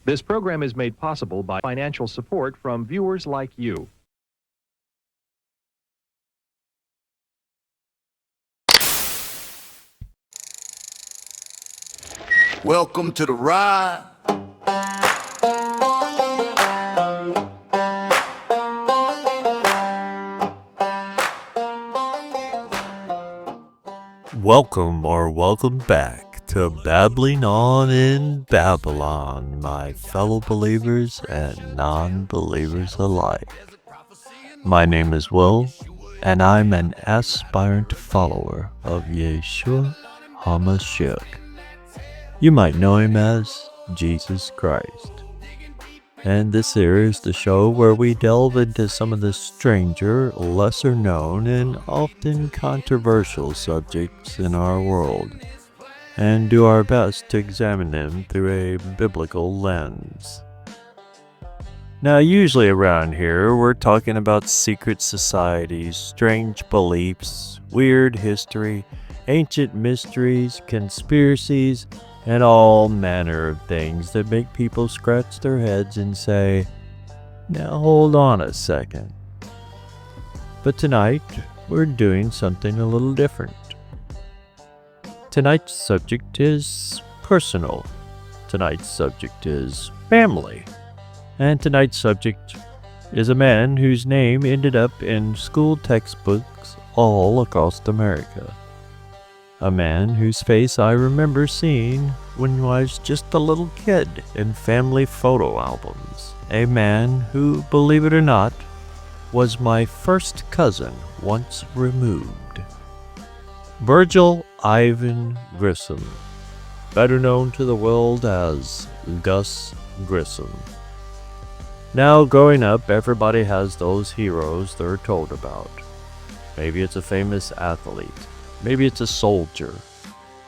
This program is made possible by financial support from viewers like you. Welcome to the ride. Welcome back to Babbling On in Babylon, my fellow believers and non-believers alike. My name is Will, and I'm an aspirant follower of Yeshua HaMashiach. You might know him as Jesus Christ. And this here is the show where we delve into some of the stranger, lesser known, and often controversial subjects in our world, and do our best to examine them through a biblical lens. Now, usually around here, we're talking about secret societies, strange beliefs, weird history, ancient mysteries, conspiracies, and all manner of things that make people scratch their heads and say, now hold on a second. But tonight, we're doing something a little different. Tonight's subject is personal. Tonight's subject is family. And tonight's subject is a man whose name ended up in school textbooks all across America. A man whose face I remember seeing when I was just a little kid in family photo albums. A man who, believe it or not, was my first cousin once removed. Virgil Ivan Grissom, better known to the world as Gus Grissom. Now, growing up, everybody has those heroes they're told about. Maybe it's a famous athlete. Maybe it's a soldier.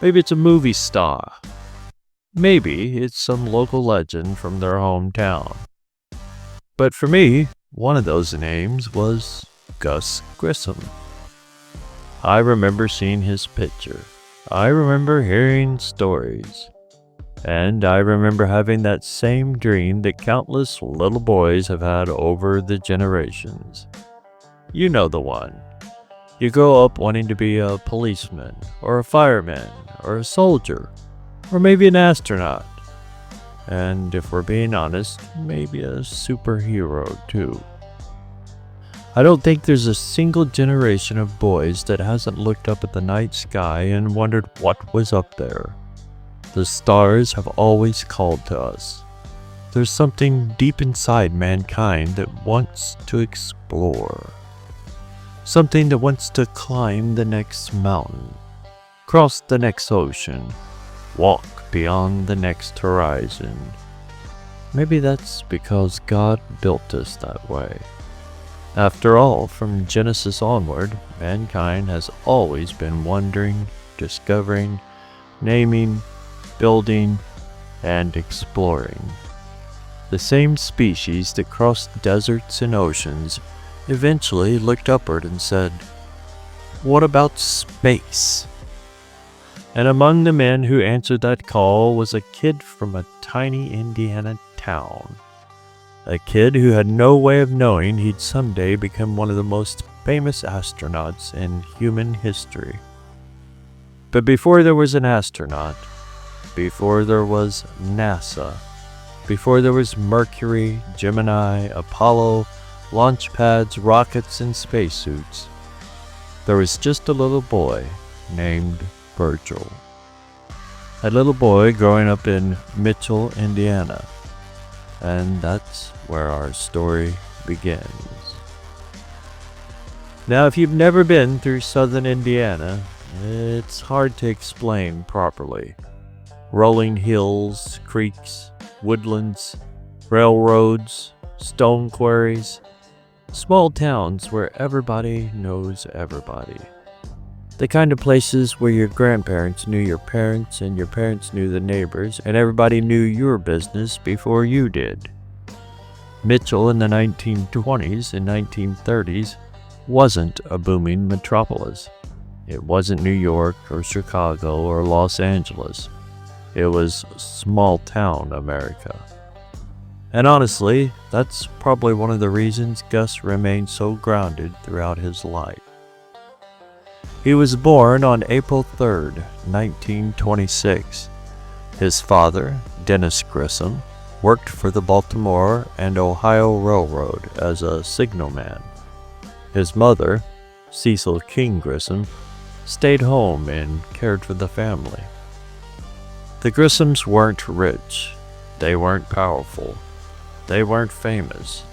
Maybe it's a movie star. Maybe it's some local legend from their hometown. But for me, one of those names was Gus Grissom. I remember seeing his picture. I remember hearing stories. And I remember having that same dream that countless little boys have had over the generations. You know the one. You grow up wanting to be a policeman, or a fireman, or a soldier, or maybe an astronaut. And if we're being honest, maybe a superhero too. I don't think there's a single generation of boys that hasn't looked up at the night sky and wondered what was up there. The stars have always called to us. There's something deep inside mankind that wants to explore. Something that wants to climb the next mountain, cross the next ocean, walk beyond the next horizon. Maybe that's because God built us that way. After all, from Genesis onward, mankind has always been wondering, discovering, naming, building, and exploring. The same species that crossed deserts and oceans eventually looked upward and said, "What about space?" And among the men who answered that call was a kid from a tiny Indiana town. A kid who had no way of knowing he'd someday become one of the most famous astronauts in human history. But before there was an astronaut, before there was NASA, before there was Mercury, Gemini, Apollo, launch pads, rockets, and spacesuits, there was just a little boy named Virgil. A little boy growing up in Mitchell, Indiana. And that's where our story begins. Now, if you've never been through southern Indiana, it's hard to explain properly. Rolling hills, creeks, woodlands, railroads, stone quarries, small towns where everybody knows everybody. The kind of places where your grandparents knew your parents and your parents knew the neighbors and everybody knew your business before you did. Mitchell in the 1920s and 1930s wasn't a booming metropolis. It wasn't New York or Chicago or Los Angeles. It was small town America. And honestly, that's probably one of the reasons Gus remained so grounded throughout his life. He was born on April 3rd, 1926. His father, Dennis Grissom, worked for the Baltimore and Ohio Railroad as a signalman. His mother, Cecil King Grissom, stayed home and cared for the family. The Grissoms weren't rich. They weren't powerful. They weren't famous.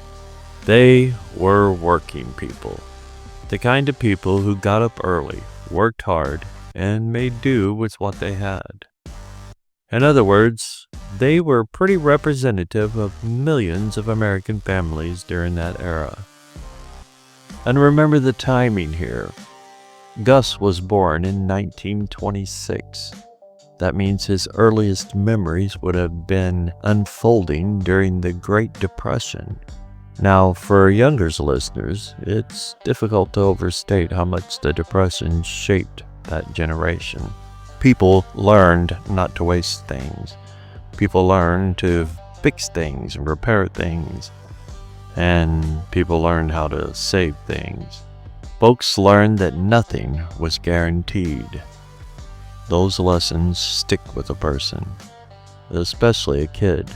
They were working people. The kind of people who got up early, worked hard, and made do with what they had. In other words, they were pretty representative of millions of American families during that era. And remember the timing here. Gus was born in 1926. That means his earliest memories would have been unfolding during the Great Depression. Now, for younger listeners, it's difficult to overstate how much the Depression shaped that generation. People learned not to waste things. People learned to fix things and repair things. And people learned how to save things. Folks learned that nothing was guaranteed. Those lessons stick with a person, especially a kid.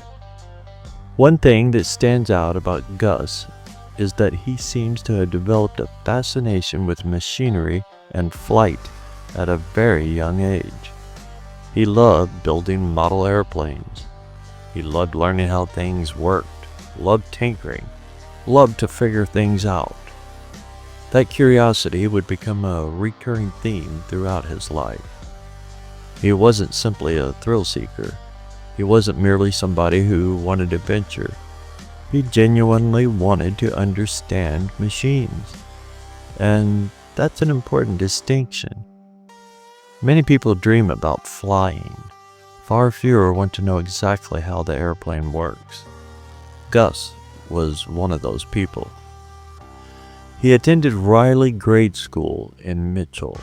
One thing that stands out about Gus is that he seems to have developed a fascination with machinery and flight at a very young age. He loved building model airplanes. He loved learning how things worked, loved tinkering, loved to figure things out. That curiosity would become a recurring theme throughout his life. He wasn't simply a thrill seeker. He wasn't merely somebody who wanted adventure. He genuinely wanted to understand machines. And that's an important distinction. Many people dream about flying. Far fewer want to know exactly how the airplane works. Gus was one of those people. He attended Riley Grade School in Mitchell.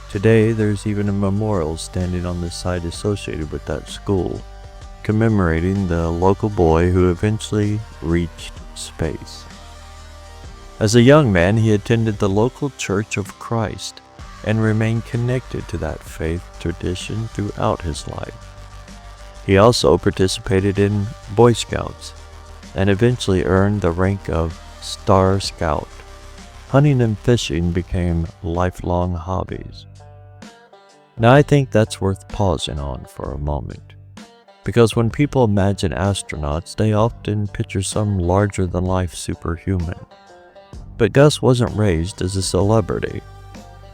Today, there's even a memorial standing on the site associated with that school, commemorating the local boy who eventually reached space. As a young man, he attended the local Church of Christ and remained connected to that faith tradition throughout his life. He also participated in Boy Scouts and eventually earned the rank of Star Scout. Hunting and fishing became lifelong hobbies. Now I think that's worth pausing on for a moment, because when people imagine astronauts, they often picture some larger-than-life superhuman. But Gus wasn't raised as a celebrity.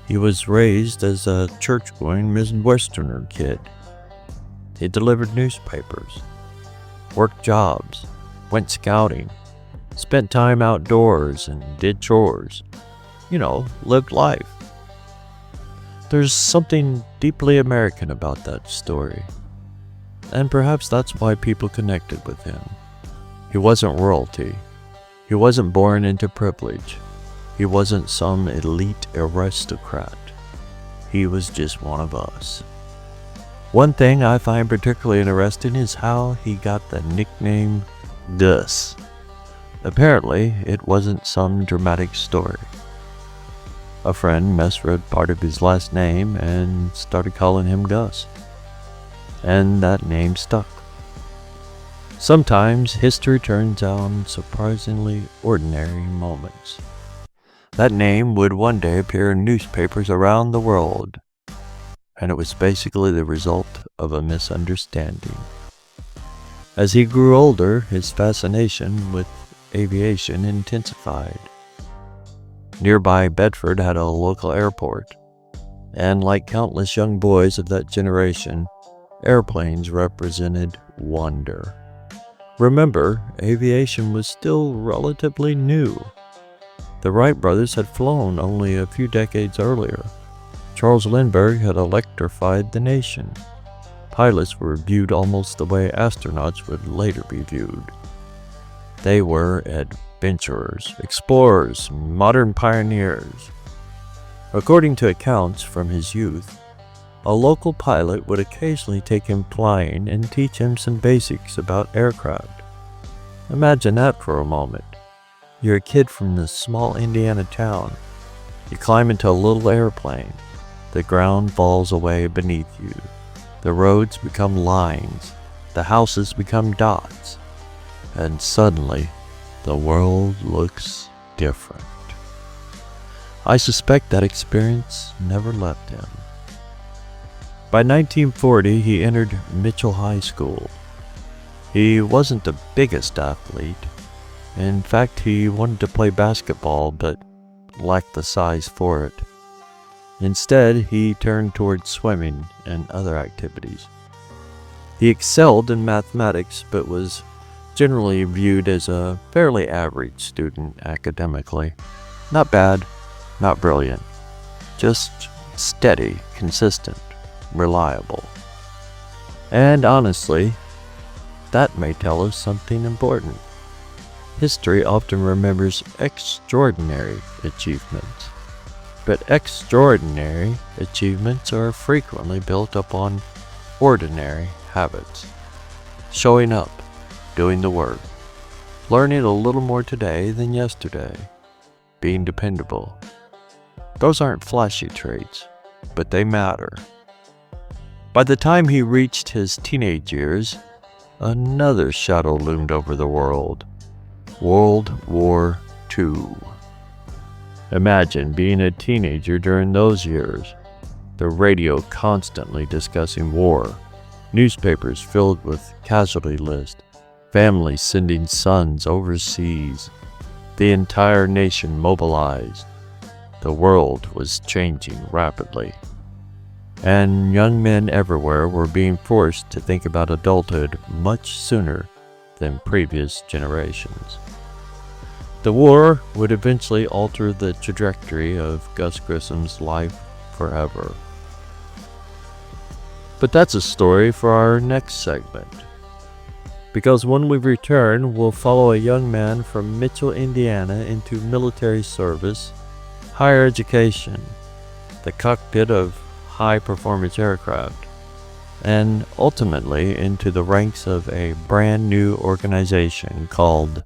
He was raised as a church-going Midwesterner kid. He delivered newspapers, worked jobs, went scouting, spent time outdoors and did chores. Lived life. There's something deeply American about that story. And perhaps that's why people connected with him. He wasn't royalty. He wasn't born into privilege. He wasn't some elite aristocrat. He was just one of us. One thing I find particularly interesting is how he got the nickname Gus. Apparently, it wasn't some dramatic story. A friend misread part of his last name and started calling him Gus. And that name stuck. Sometimes history turns on surprisingly ordinary moments. That name would one day appear in newspapers around the world, and it was basically the result of a misunderstanding. As he grew older, his fascination with aviation intensified. Nearby Bedford had a local airport, and like countless young boys of that generation, airplanes represented wonder. Remember, aviation was still relatively new. The Wright brothers had flown only a few decades earlier. Charles Lindbergh had electrified the nation. Pilots were viewed almost the way astronauts would later be viewed. They were adventurers, explorers, modern pioneers. According to accounts from his youth, a local pilot would occasionally take him flying and teach him some basics about aircraft. Imagine that for a moment. You're a kid from this small Indiana town. You climb into a little airplane. The ground falls away beneath you. The roads become lines. The houses become dots. And suddenly, the world looks different. I suspect that experience never left him. By 1940, he entered Mitchell High School. He wasn't the biggest athlete. In fact, he wanted to play basketball but lacked the size for it. Instead, he turned towards swimming and other activities. He excelled in mathematics but was generally viewed as a fairly average student academically. Not bad, not brilliant, just steady, consistent, reliable. And honestly, that may tell us something important. History often remembers extraordinary achievements, but extraordinary achievements are frequently built upon ordinary habits. Showing up, doing the work, learning a little more today than yesterday, being dependable. Those aren't flashy traits, but they matter. By the time he reached his teenage years, another shadow loomed over the world. World War II. Imagine being a teenager during those years. The radio constantly discussing war, newspapers filled with casualty lists, families sending sons overseas, the entire nation mobilized. The world was changing rapidly, and young men everywhere were being forced to think about adulthood much sooner than previous generations. The war would eventually alter the trajectory of Gus Grissom's life forever. But that's a story for our next segment. Because when we return, we'll follow a young man from Mitchell, Indiana into military service, higher education, the cockpit of high-performance aircraft, and ultimately into the ranks of a brand new organization called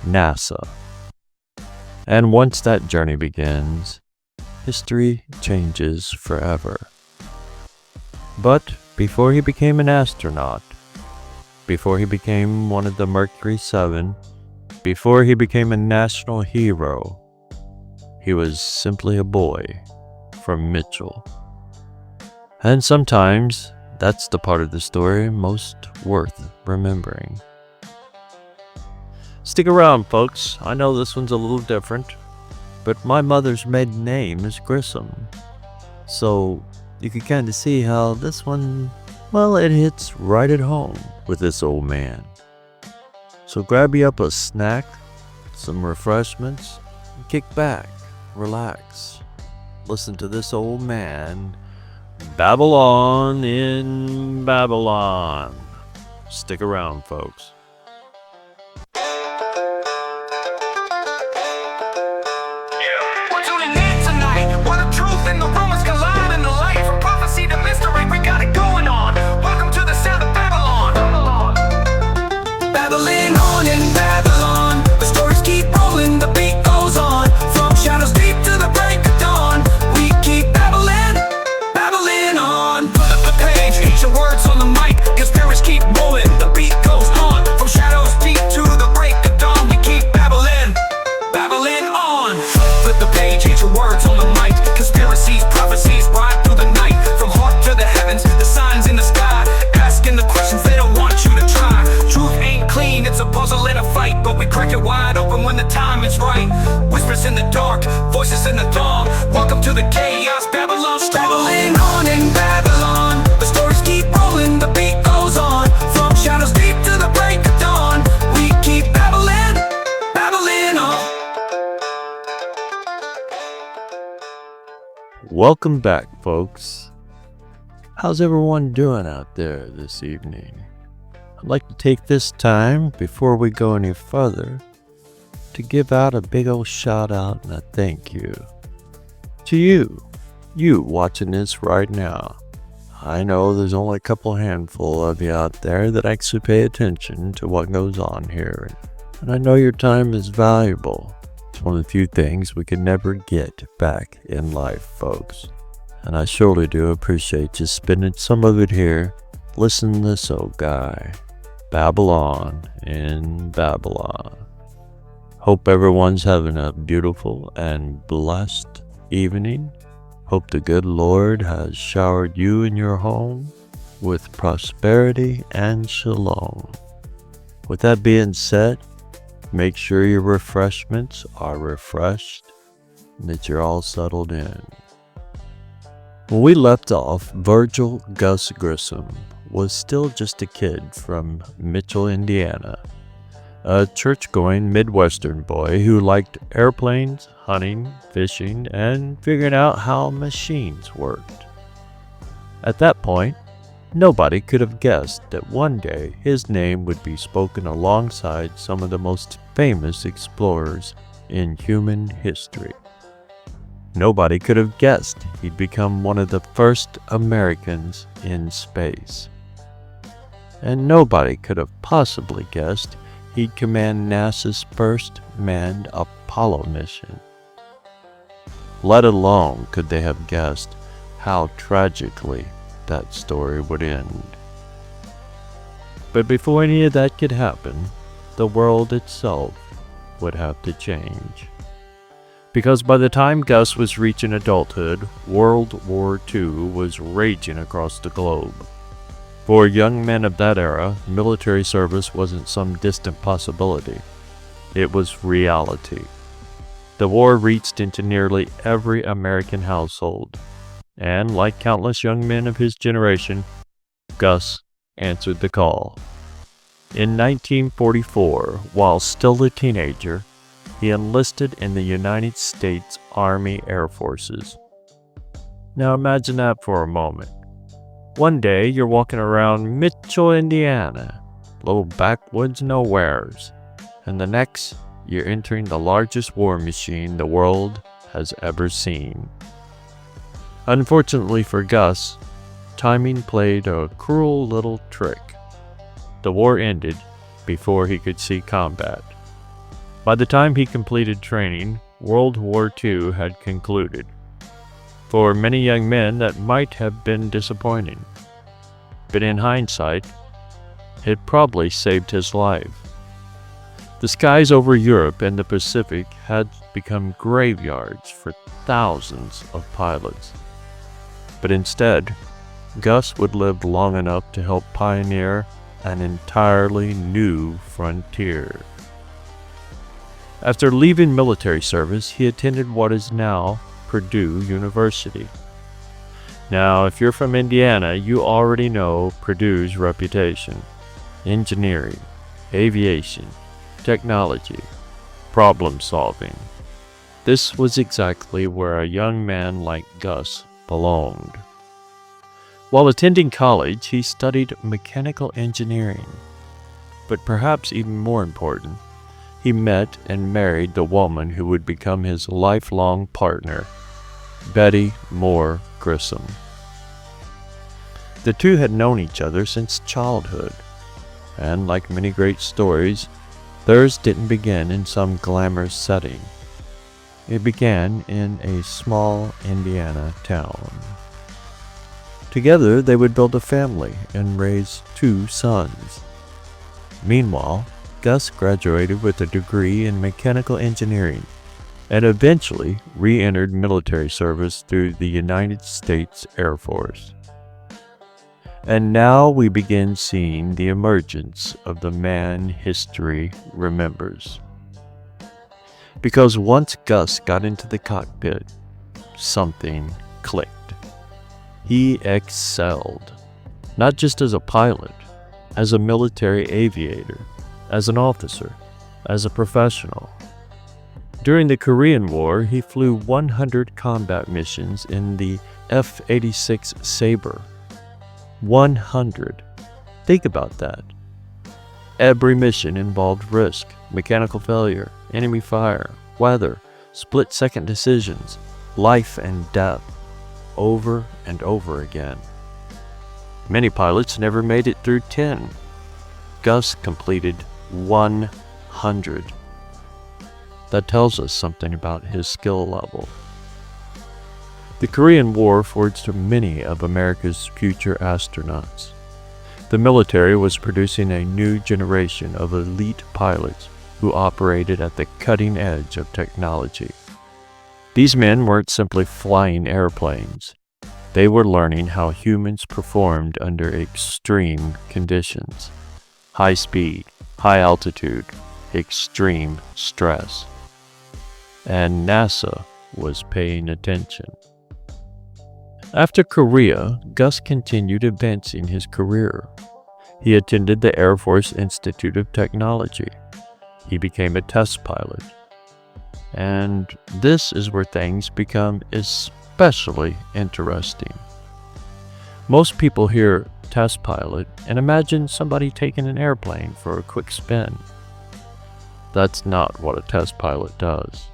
NASA. And once that journey begins, history changes forever. But before he became an astronaut, before he became one of the Mercury 7, before he became a national hero, he was simply a boy from Mitchell. And sometimes that's the part of the story most worth remembering. Stick around, folks. I know this one's a little different, but my mother's maiden name is Grissom. So you can kind of see how this one, well, it hits right at home with this old man. So grab you up a snack, some refreshments, and kick back, relax. Listen to this old man babble on in Babylon. Stick around, folks. We're tuning in tonight, where the truth and the rumors collide in the light. From prophecy to mystery, we got it going on. Welcome to the sound of Babylon. Babbling on in Babylon. The stories keep rolling, the beat goes on. From shadows deep to the break of dawn, we keep babbling, babbling on. The page, each of words on the mic. Conspiracies keep rolling, the beat goes on. From shadows deep to the break of dawn, we keep babbling, babbling on. Flip the page, each of words on the mic. Conspiracies, prophecies, ride through the night. From heart to the heavens, the signs in the sky. Asking the questions they don't want you to try. Truth ain't clean, it's a puzzle and a fight. But we crack it wide open when the time is right. Whispers in the dark, voices in the dawn. Welcome to the chaos, Babylon storm. Babbling on in Babylon. The stories keep rolling, the beat goes on. From shadows deep to the break of dawn, we keep babbling, babbling on. Welcome back, folks. How's everyone doing out there this evening? I'd like to take this time, before we go any further, to give out a big old shout out and a thank you to you watching this right now. I know there's only a couple handful of you out there that actually pay attention to what goes on here. And I know your time is valuable. It's one of the few things we can never get back in life, folks. And I surely do appreciate you spending some of it here listening to this old guy babble on in Babylon. Hope everyone's having a beautiful and blessed evening. Hope the good Lord has showered you and your home with prosperity and shalom. With that being said, make sure your refreshments are refreshed and that you're all settled in. When we left off, Virgil Gus Grissom was still just a kid from Mitchell, Indiana, a church-going Midwestern boy who liked airplanes, hunting, fishing, and figuring out how machines worked. At that point, nobody could have guessed that one day his name would be spoken alongside some of the most famous explorers in human history. Nobody could have guessed he'd become one of the first Americans in space. And nobody could have possibly guessed he'd command NASA's first manned Apollo mission. Let alone could they have guessed how tragically that story would end. But before any of that could happen, the world itself would have to change. Because by the time Gus was reaching adulthood, World War II was raging across the globe. For young men of that era, military service wasn't some distant possibility. It was reality. The war reached into nearly every American household, and like countless young men of his generation, Gus answered the call. In 1944, while still a teenager, he enlisted in the United States Army Air Forces. Now imagine that for a moment. One day you're walking around Mitchell, Indiana, little backwoods nowheres, and the next you're entering the largest war machine the world has ever seen. Unfortunately for Gus, timing played a cruel little trick. The war ended before he could see combat. By the time he completed training, World War II had concluded. For many young men, that might have been disappointing. But in hindsight, it probably saved his life. The skies over Europe and the Pacific had become graveyards for thousands of pilots. But instead, Gus would live long enough to help pioneer an entirely new frontier. After leaving military service, he attended what is now Purdue University. Now, if you're from Indiana, you already know Purdue's reputation. Engineering, aviation, technology, problem solving. This was exactly where a young man like Gus belonged. While attending college, he studied mechanical engineering. But perhaps even more important, he met and married the woman who would become his lifelong partner, Betty Moore Grissom. The two had known each other since childhood, and like many great stories, theirs didn't begin in some glamorous setting. It began in a small Indiana town. Together, they would build a family and raise 2 sons. Meanwhile, Gus graduated with a degree in mechanical engineering and eventually re-entered military service through the United States Air Force. And now we begin seeing the emergence of the man history remembers. Because once Gus got into the cockpit, something clicked. He excelled, not just as a pilot, as a military aviator, as an officer, as a professional. During the Korean War, he flew 100 combat missions in the F-86 Sabre. 100. Think about that. Every mission involved risk, mechanical failure, enemy fire, weather, split-second decisions, life and death, over and over again. Many pilots never made it through 10. Gus completed 100. That tells us something about his skill level. The Korean War forged many of America's future astronauts. The military was producing a new generation of elite pilots who operated at the cutting edge of technology. These men weren't simply flying airplanes. They were learning how humans performed under extreme conditions. High speed, high altitude, extreme stress. And NASA was paying attention. After Korea, Gus continued advancing his career. He attended the Air Force Institute of Technology. He became a test pilot. And this is where things become especially interesting. Most people hear test pilot and imagine somebody taking an airplane for a quick spin. That's not what a test pilot does.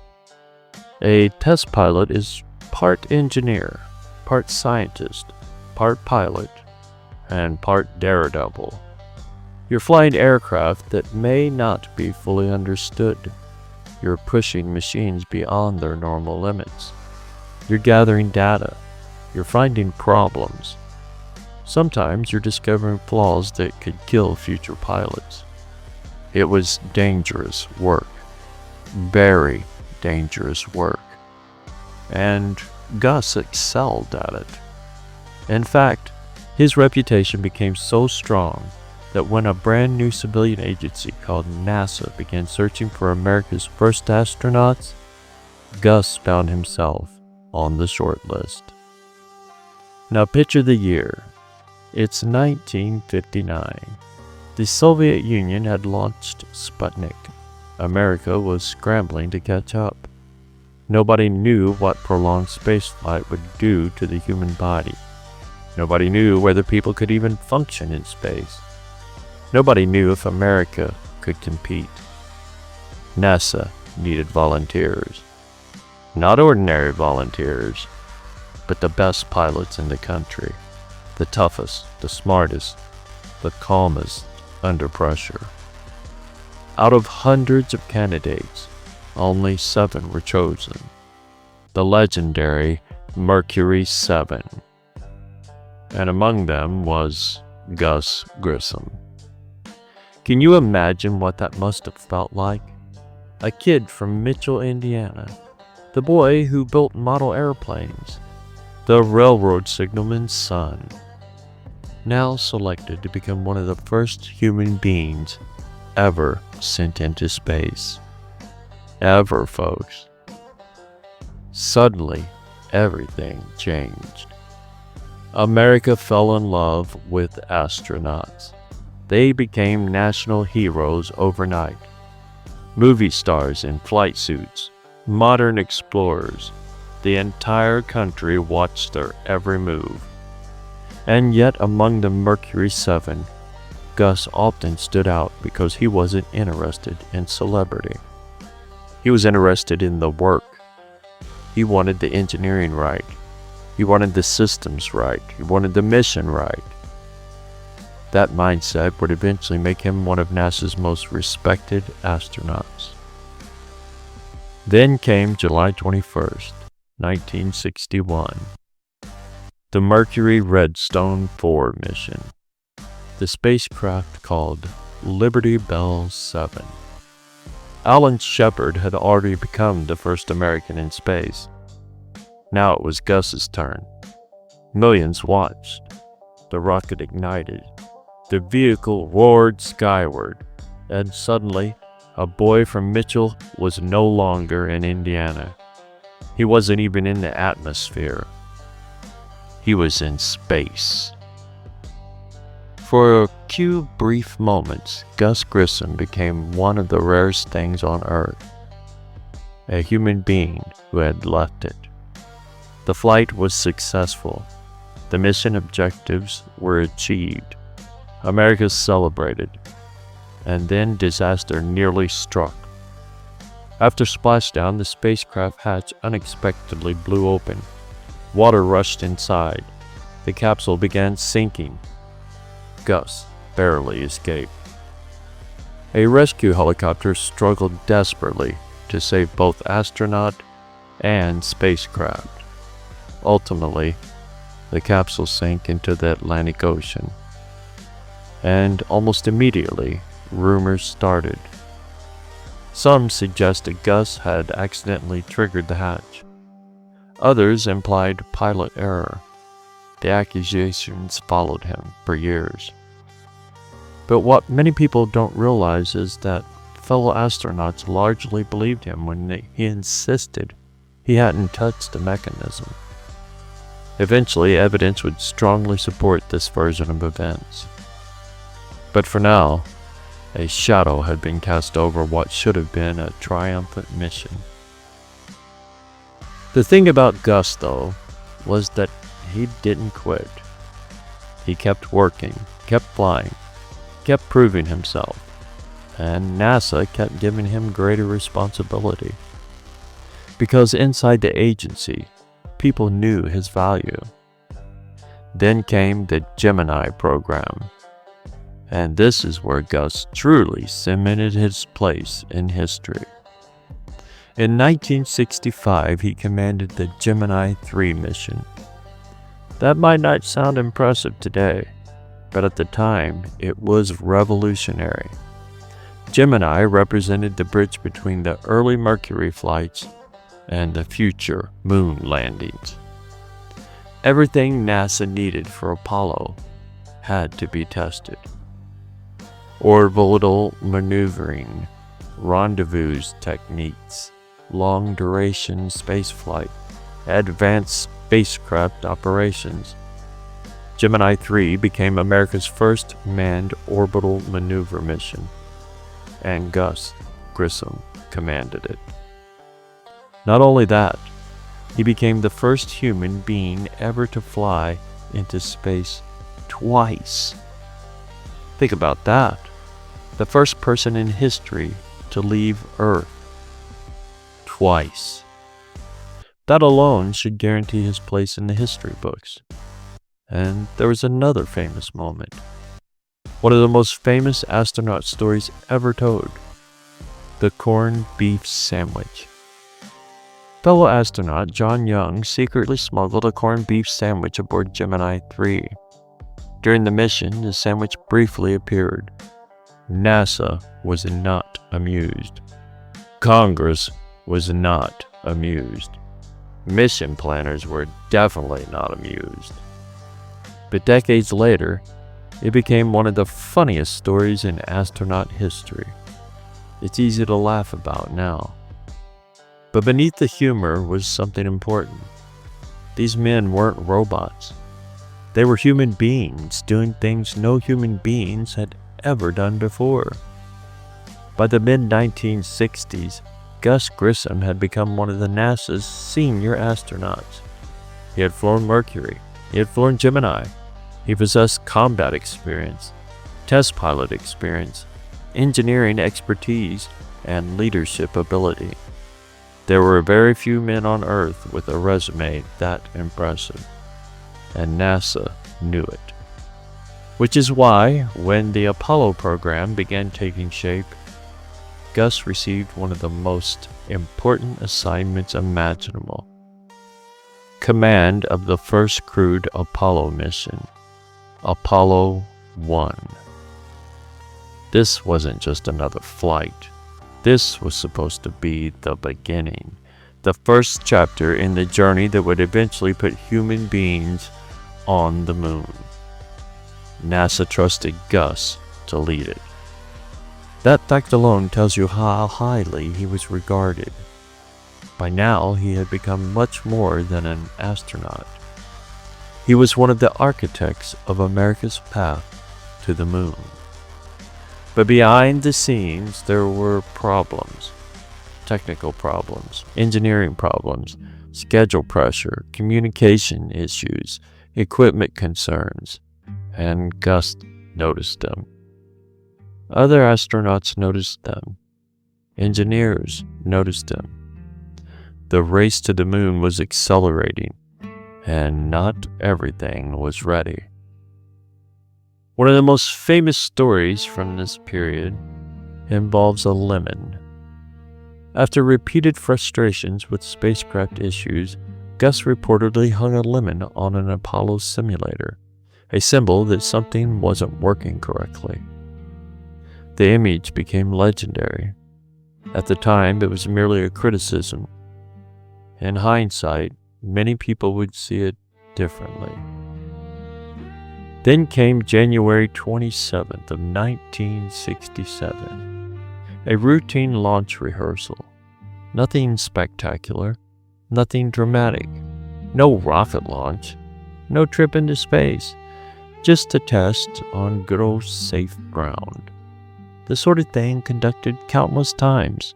A test pilot is part engineer, part scientist, part pilot, and part daredevil. You're flying aircraft that may not be fully understood. You're pushing machines beyond their normal limits. You're gathering data. You're finding problems. Sometimes you're discovering flaws that could kill future pilots. It was dangerous work. Very dangerous work. And Gus excelled at it. In fact, his reputation became so strong that when a brand new civilian agency called NASA began searching for America's first astronauts, Gus found himself on the short list. Now picture the year. It's 1959. The Soviet Union had launched Sputnik. America was scrambling to catch up. Nobody knew what prolonged spaceflight would do to the human body. Nobody knew whether people could even function in space. Nobody knew if America could compete. NASA needed volunteers. Not ordinary volunteers, but the best pilots in the country. The toughest, the smartest, the calmest under pressure. Out of hundreds of candidates, only 7 were chosen. The legendary Mercury 7. And among them was Gus Grissom. Can you imagine what that must have felt like? A kid from Mitchell, Indiana. The boy who built model airplanes. The railroad signalman's son. Now selected to become one of the first human beings ever sent into space. Ever, folks. Suddenly, everything changed. America fell in love with astronauts. They became national heroes overnight. Movie stars in flight suits, modern explorers. The entire country watched their every move. And yet among the Mercury 7, Gus often stood out because he wasn't interested in celebrity. He was interested in the work. He wanted the engineering right. He wanted the systems right. He wanted the mission right. That mindset would eventually make him one of NASA's most respected astronauts. Then came July 21st, 1961. The Mercury Redstone 4 mission. The spacecraft called Liberty Bell 7. Alan Shepard had already become the first American in space. Now it was Gus's turn. Millions watched. The rocket ignited. The vehicle roared skyward. And suddenly, a boy from Mitchell was no longer in Indiana. He wasn't even in the atmosphere. He was in space. For a few brief moments, Gus Grissom became one of the rarest things on Earth. A human being who had left it. The flight was successful. The mission objectives were achieved. America celebrated. And then disaster nearly struck. After splashdown, the spacecraft hatch unexpectedly blew open. Water rushed inside. The capsule began sinking. Gus barely escaped. A rescue helicopter struggled desperately to save both astronaut and spacecraft. Ultimately, the capsule sank into the Atlantic Ocean, and almost immediately, rumors started. Some suggested Gus had accidentally triggered the hatch. Others implied pilot error. The accusations followed him for years. But what many people don't realize is that fellow astronauts largely believed him when he insisted he hadn't touched the mechanism. Eventually, evidence would strongly support this version of events. But for now, a shadow had been cast over what should have been a triumphant mission. The thing about Gus, though, was that he didn't quit. He kept working, kept flying, kept proving himself, and NASA kept giving him greater responsibility. Because inside the agency, people knew his value. Then came the Gemini program, and this is where Gus truly cemented his place in history. In 1965, he commanded the Gemini 3 mission. That might not sound impressive today, but at the time, it was revolutionary. Gemini represented the bridge between the early Mercury flights and the future moon landings. Everything NASA needed for Apollo had to be tested. Orbital maneuvering, rendezvous techniques, long-duration spaceflight, advanced spacecraft operations. Gemini 3 became America's first manned orbital maneuver mission, and Gus Grissom commanded it. Not only that, he became the first human being ever to fly into space twice. Think about that. The first person in history to leave Earth twice. That alone should guarantee his place in the history books. And there was another famous moment. One of the most famous astronaut stories ever told. The corned beef sandwich. Fellow astronaut John Young secretly smuggled a corned beef sandwich aboard Gemini 3. During the mission, the sandwich briefly appeared. NASA was not amused. Congress was not amused. Mission planners were definitely not amused. But decades later, it became one of the funniest stories in astronaut history. It's easy to laugh about now. But beneath the humor was something important. These men weren't robots. They were human beings doing things no human beings had ever done before. By the mid-1960s, Gus Grissom had become one of the NASA's senior astronauts. He had flown Mercury. He had flown Gemini. He possessed combat experience, test pilot experience, engineering expertise, and leadership ability. There were very few men on Earth with a resume that impressive, and NASA knew it. Which is why, when the Apollo program began taking shape, Gus received one of the most important assignments imaginable: command of the first crewed Apollo mission, Apollo 1. This wasn't just another flight. This was supposed to be the beginning, the first chapter in the journey that would eventually put human beings on the moon. NASA trusted Gus to lead it. That fact alone tells you how highly he was regarded. By now, he had become much more than an astronaut. He was one of the architects of America's path to the moon. But behind the scenes, there were problems. Technical problems, engineering problems, schedule pressure, communication issues, equipment concerns, and Gus noticed them. Other astronauts noticed them. Engineers noticed them. The race to the moon was accelerating, and not everything was ready. One of the most famous stories from this period involves a lemon. After repeated frustrations with spacecraft issues, Gus reportedly hung a lemon on an Apollo simulator, a symbol that something wasn't working correctly. The image became legendary. At the time, it was merely a criticism. In hindsight, many people would see it differently. Then came January 27th of 1967, a routine launch rehearsal. Nothing spectacular, nothing dramatic, no rocket launch, no trip into space, just a test on good old safe ground. The sort of thing conducted countless times.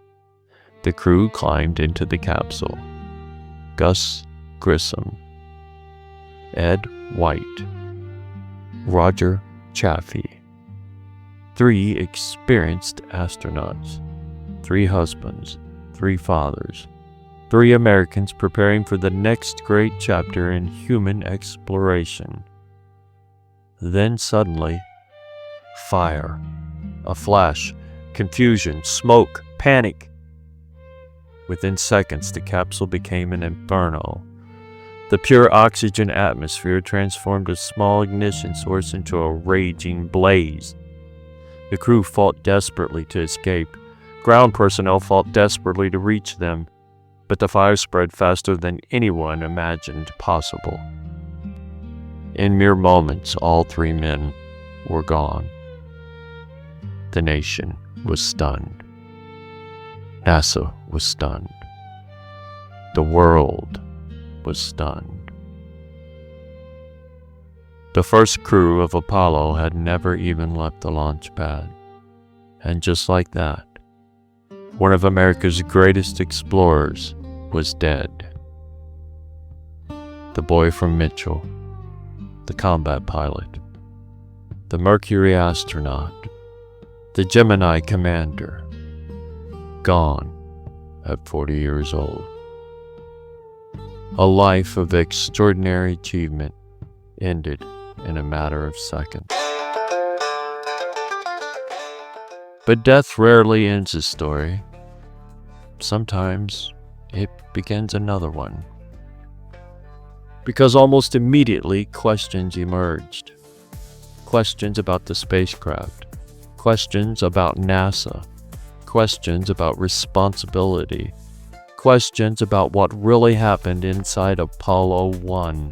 The crew climbed into the capsule. Gus Grissom, Ed White, Roger Chaffee. 3 experienced astronauts, 3 husbands, 3 fathers, 3 Americans preparing for the next great chapter in human exploration. Then suddenly, fire, a flash, confusion, smoke, panic. Within seconds, the capsule became an inferno. The pure oxygen atmosphere transformed a small ignition source into a raging blaze. The crew fought desperately to escape. Ground personnel fought desperately to reach them, but the fire spread faster than anyone imagined possible. In mere moments, all 3 men were gone. The nation was stunned. NASA was stunned. The world was stunned. The first crew of Apollo had never even left the launch pad. And just like that, one of America's greatest explorers was dead. The boy from Mitchell, the combat pilot, the Mercury astronaut, the Gemini commander, gone at 40 years old. A life of extraordinary achievement ended in a matter of seconds. But death rarely ends a story. Sometimes it begins another one. Because almost immediately questions emerged. Questions about the spacecraft. Questions about NASA. Questions about responsibility. Questions about what really happened inside Apollo 1.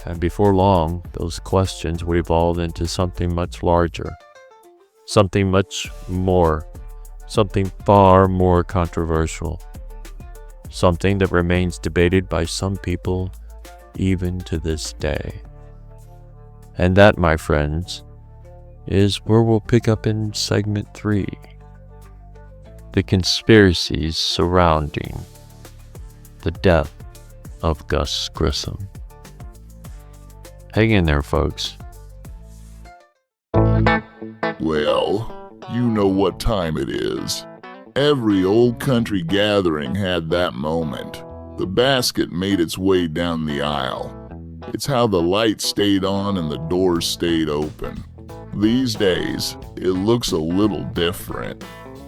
And before long, those questions would evolve into something much larger. Something much more. Something far more controversial. Something that remains debated by some people even to this day. And that, my friends, is where we'll pick up in segment 3. The conspiracies surrounding the death of Gus Grissom. Hang in there, folks. Well, you know what time it is. Every old country gathering had that moment. The basket made its way down the aisle. It's how the lights stayed on and the doors stayed open. These days, it looks a little different.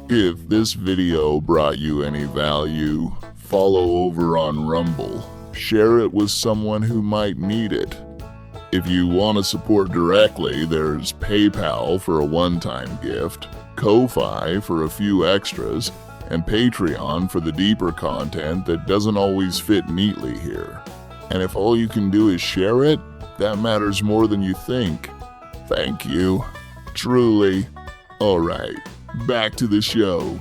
If this video brought you any value, follow over on Rumble. Share it with someone who might need it. If you want to support directly, there's PayPal for a one-time gift, Ko-Fi for a few extras, and Patreon for the deeper content that doesn't always fit neatly here. And if all you can do is share it, that matters more than you think. Thank you. Truly. Alright, back to the show.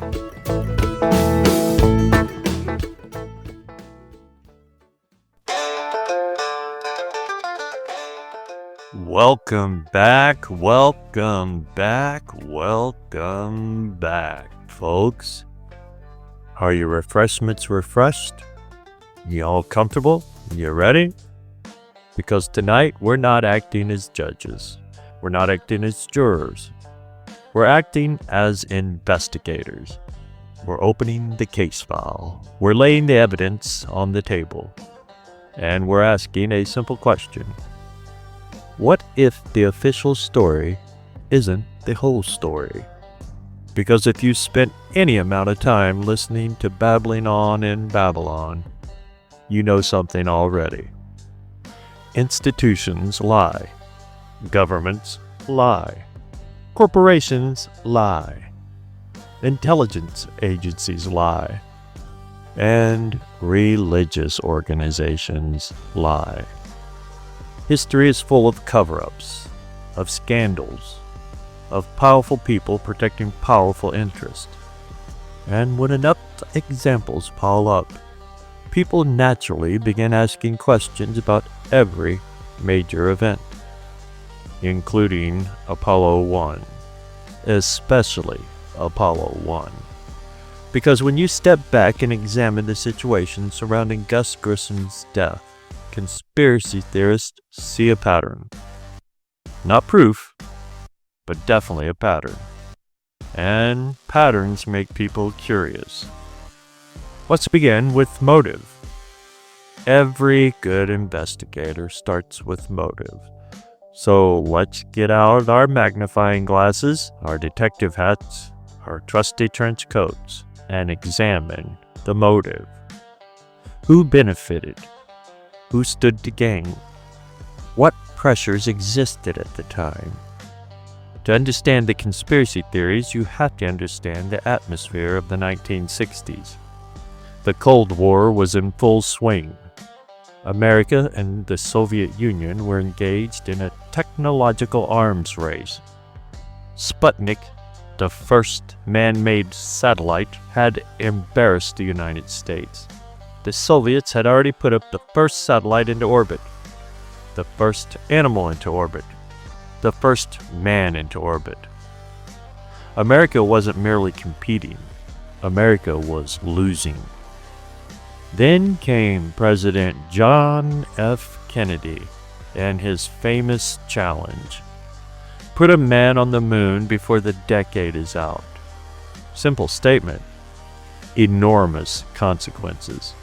Welcome back, welcome back, welcome back, folks. Are your refreshments refreshed? You all comfortable? You ready? Because tonight we're not acting as judges. We're not acting as jurors. We're acting as investigators. We're opening the case file. We're laying the evidence on the table. And we're asking a simple question. What if the official story isn't the whole story? Because if you spent any amount of time listening to Babbling on in Babylon, you know something already. Institutions lie. Governments lie. Corporations lie. Intelligence agencies lie. And religious organizations lie. History is full of cover-ups, of scandals, of powerful people protecting powerful interests. And when enough examples pile up, people naturally begin asking questions about every major event, including Apollo 1, especially Apollo 1. Because when you step back and examine the situation surrounding Gus Grissom's death, conspiracy theorists see a pattern. Not proof, but definitely a pattern. And patterns make people curious. Let's begin with motive. Every good investigator starts with motive. So let's get out our magnifying glasses, our detective hats, our trusty trench coats, and examine the motive. Who benefited? Who stood to gain? What pressures existed at the time? To understand the conspiracy theories, you have to understand the atmosphere of the 1960s. The Cold War was in full swing. America and the Soviet Union were engaged in a technological arms race. Sputnik, the first man-made satellite, had embarrassed the United States. The Soviets had already put up the first satellite into orbit, the first animal into orbit, the first man into orbit. America wasn't merely competing. America was losing. Then came President John F. Kennedy and his famous challenge. Put a man on the moon before the decade is out. Simple statement. Enormous consequences.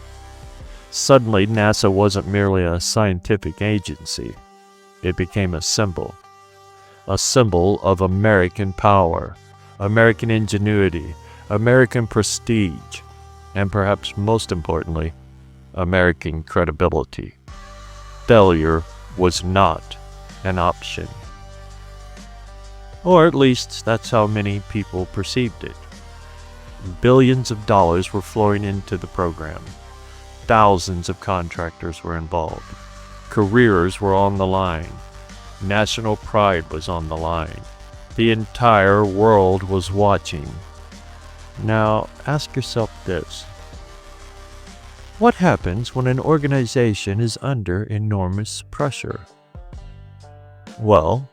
Suddenly, NASA wasn't merely a scientific agency. It became a symbol of American power, American ingenuity, American prestige, and perhaps most importantly, American credibility. Failure was not an option. Or at least that's how many people perceived it. Billions of dollars were flowing into the program. Thousands of contractors were involved. Careers were on the line. National pride was on the line. The entire world was watching. Now, ask yourself this. What happens when an organization is under enormous pressure? Well,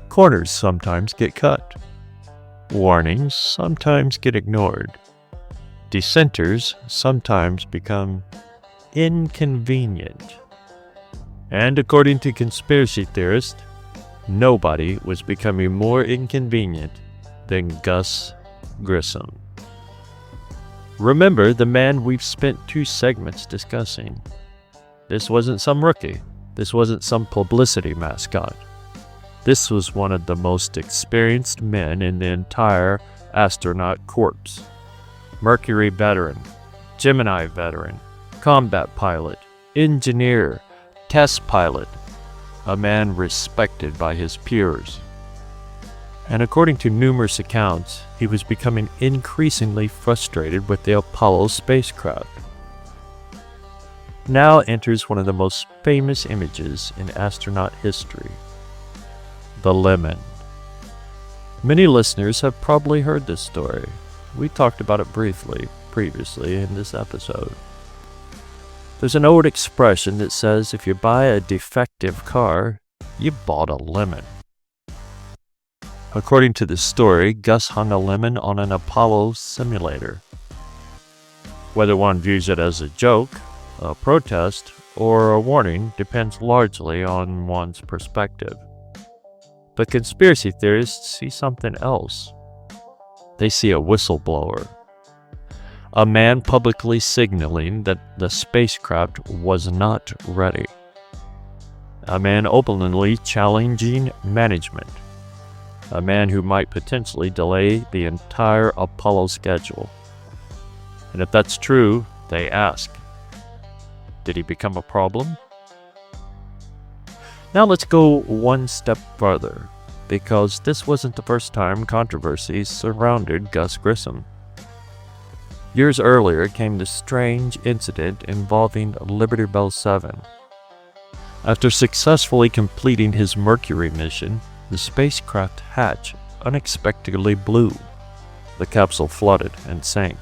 corners sometimes get cut. Warnings sometimes get ignored. Dissenters sometimes become inconvenient. And according to conspiracy theorists, nobody was becoming more inconvenient than Gus Grissom. Remember the man we've spent 2 segments discussing. This wasn't some rookie. This wasn't some publicity mascot. This was one of the most experienced men in the entire astronaut corps. Mercury veteran, Gemini veteran, combat pilot, engineer, test pilot, a man respected by his peers. And according to numerous accounts, he was becoming increasingly frustrated with the Apollo spacecraft. Now enters one of the most famous images in astronaut history. The lemon. Many listeners have probably heard this story. We talked about it briefly previously in this episode. There's an old expression that says if you buy a defective car, you bought a lemon. According to this story, Gus hung a lemon on an Apollo simulator. Whether one views it as a joke, a protest, or a warning depends largely on one's perspective. But conspiracy theorists see something else. They see a whistleblower. A man publicly signaling that the spacecraft was not ready. a man openly challenging management, a man who might potentially delay the entire Apollo schedule. And if that's true, they ask, did he become a problem? Now let's go one step further, because this wasn't the first time controversy surrounded Gus Grissom. Years earlier came the strange incident involving Liberty Bell 7. After successfully completing his Mercury mission, the spacecraft hatch unexpectedly blew. The capsule flooded and sank.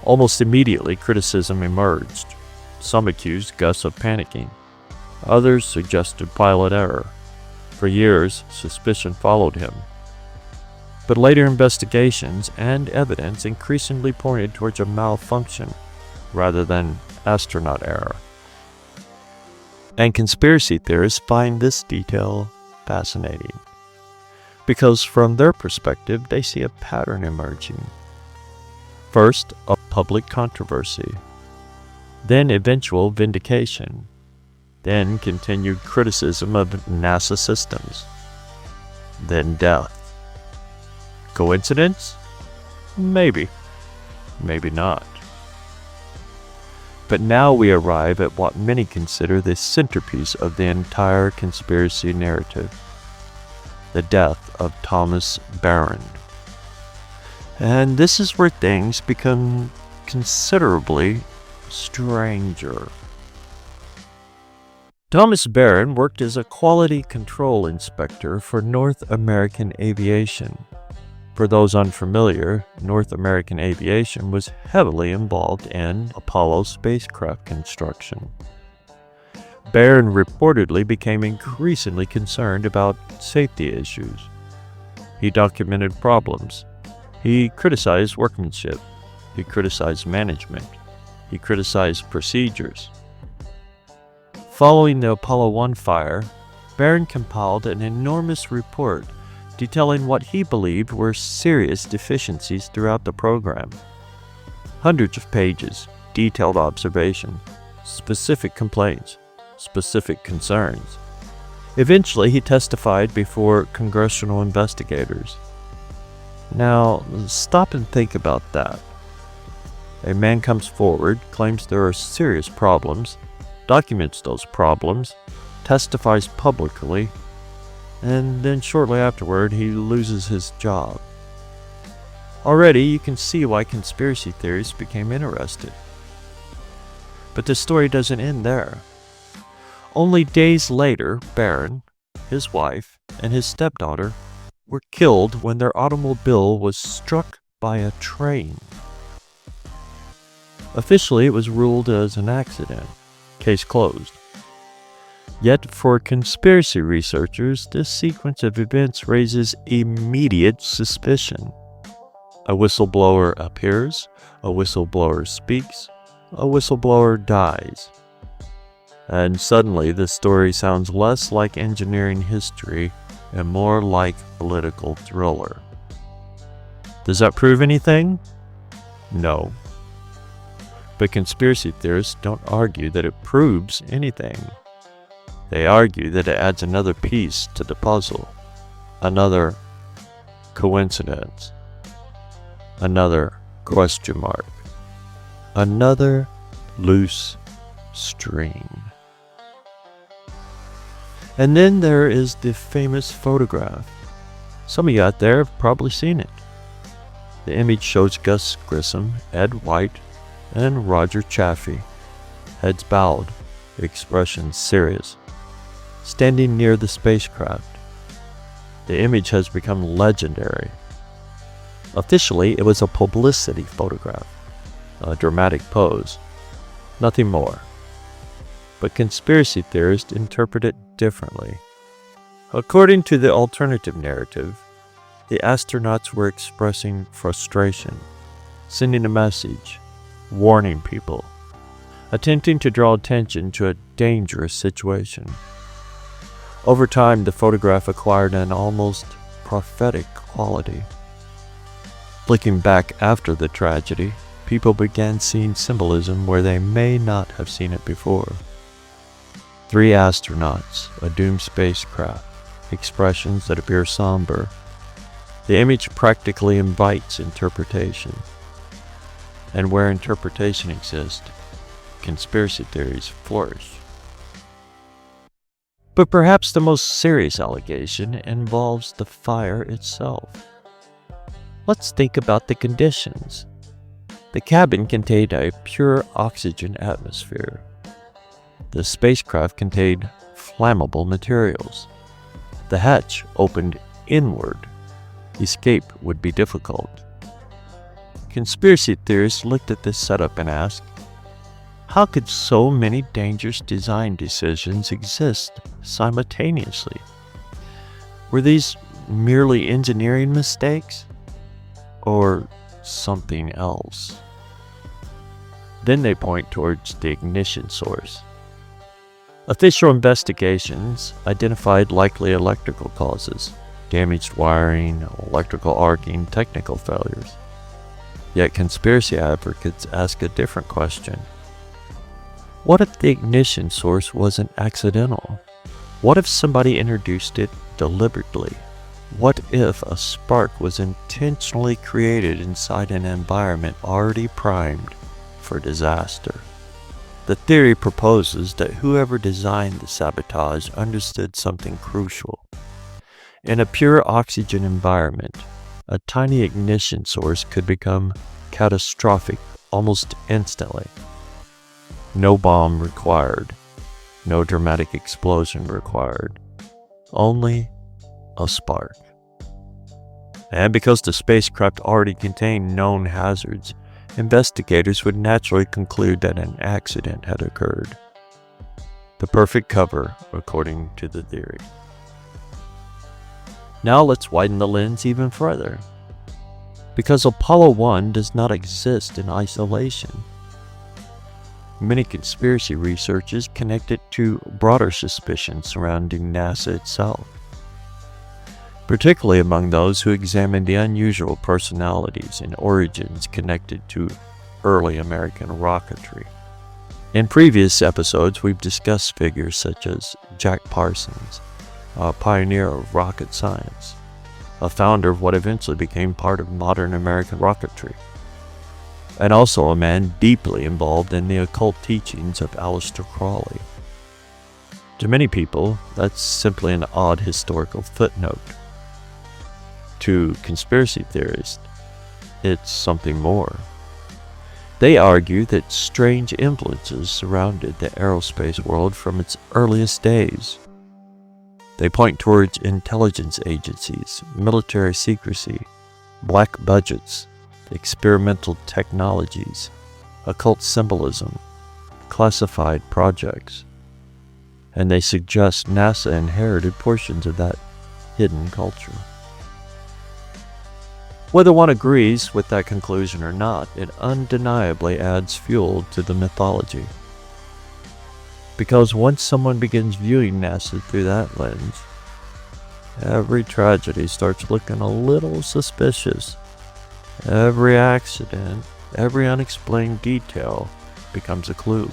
Almost immediately, criticism emerged. Some accused Gus of panicking. Others suggested pilot error. For years, suspicion followed him. But later investigations and evidence increasingly pointed towards a malfunction rather than astronaut error. And conspiracy theorists find this detail fascinating, because from their perspective, they see a pattern emerging. First, a public controversy, then eventual vindication, then continued criticism of NASA systems, then death. Coincidence? Maybe. Maybe not. But now we arrive at what many consider the centerpiece of the entire conspiracy narrative: the death of Thomas Barron. And this is where things become considerably stranger. Thomas Barron worked as a quality control inspector for North American Aviation. For those unfamiliar, North American Aviation was heavily involved in Apollo spacecraft construction. Barron reportedly became increasingly concerned about safety issues. He documented problems. He criticized workmanship. He criticized management. He criticized procedures. Following the Apollo 1 fire, Barron compiled an enormous report detailing what he believed were serious deficiencies throughout the program. Hundreds of pages, detailed observation, specific complaints, specific concerns. Eventually, he testified before congressional investigators. Now, stop and think about that. A man comes forward, claims there are serious problems, documents those problems, testifies publicly, and then shortly afterward he loses his job. Already you can see why conspiracy theories became interested. But the story doesn't end there. Only days later, Barron, his wife, and his stepdaughter were killed when their automobile was struck by a train. Officially, it was ruled as an accident. Case closed. Yet, for conspiracy researchers, this sequence of events raises immediate suspicion. A whistleblower appears, a whistleblower speaks, a whistleblower dies. And suddenly, the story sounds less like engineering history and more like political thriller. Does that prove anything? No. But conspiracy theorists don't argue that it proves anything. They argue that it adds another piece to the puzzle, another coincidence, another question mark, another loose string. And then there is the famous photograph. Some of you out there have probably seen it. The image shows Gus Grissom, Ed White, and Roger Chaffee, heads bowed, expressions serious, standing near the spacecraft. The image has become legendary. Officially, it was a publicity photograph, a dramatic pose, nothing more. But conspiracy theorists interpret it differently. According to the alternative narrative, the astronauts were expressing frustration, sending a message, warning people, attempting to draw attention to a dangerous situation. Over time, the photograph acquired an almost prophetic quality. Looking back after the tragedy, people began seeing symbolism where they may not have seen it before. 3 astronauts, a doomed spacecraft, expressions that appear somber. The image practically invites interpretation. And where interpretation exists, conspiracy theories flourish. But perhaps the most serious allegation involves the fire itself. Let's think about the conditions. The cabin contained a pure oxygen atmosphere. The spacecraft contained flammable materials. The hatch opened inward. Escape would be difficult. Conspiracy theorists looked at this setup and asked, how could so many dangerous design decisions exist simultaneously? Were these merely engineering mistakes or something else? Then they point towards the ignition source. Official investigations identified likely electrical causes, damaged wiring, electrical arcing, technical failures. Yet conspiracy advocates ask a different question. What if the ignition source wasn't accidental? What if somebody introduced it deliberately? What if a spark was intentionally created inside an environment already primed for disaster? The theory proposes that whoever designed the sabotage understood something crucial. In a pure oxygen environment, a tiny ignition source could become catastrophic almost instantly. No bomb required, no dramatic explosion required, only a spark. And because the spacecraft already contained known hazards, investigators would naturally conclude that an accident had occurred. The perfect cover, according to the theory. Now let's widen the lens even further. Because Apollo 1 does not exist in isolation. Many conspiracy researchers connect it to broader suspicions surrounding NASA itself, particularly among those who examine the unusual personalities and origins connected to early American rocketry. In previous episodes, we've discussed figures such as Jack Parsons, a pioneer of rocket science, a founder of what eventually became part of modern American rocketry, and also a man deeply involved in the occult teachings of Aleister Crowley. To many people, that's simply an odd historical footnote. To conspiracy theorists, it's something more. They argue that strange influences surrounded the aerospace world from its earliest days. They point towards intelligence agencies, military secrecy, black budgets, experimental technologies, occult symbolism, classified projects, and they suggest NASA inherited portions of that hidden culture. Whether one agrees with that conclusion or not, it undeniably adds fuel to the mythology. Because once someone begins viewing NASA through that lens, every tragedy starts looking a little suspicious. Every accident, every unexplained detail becomes a clue.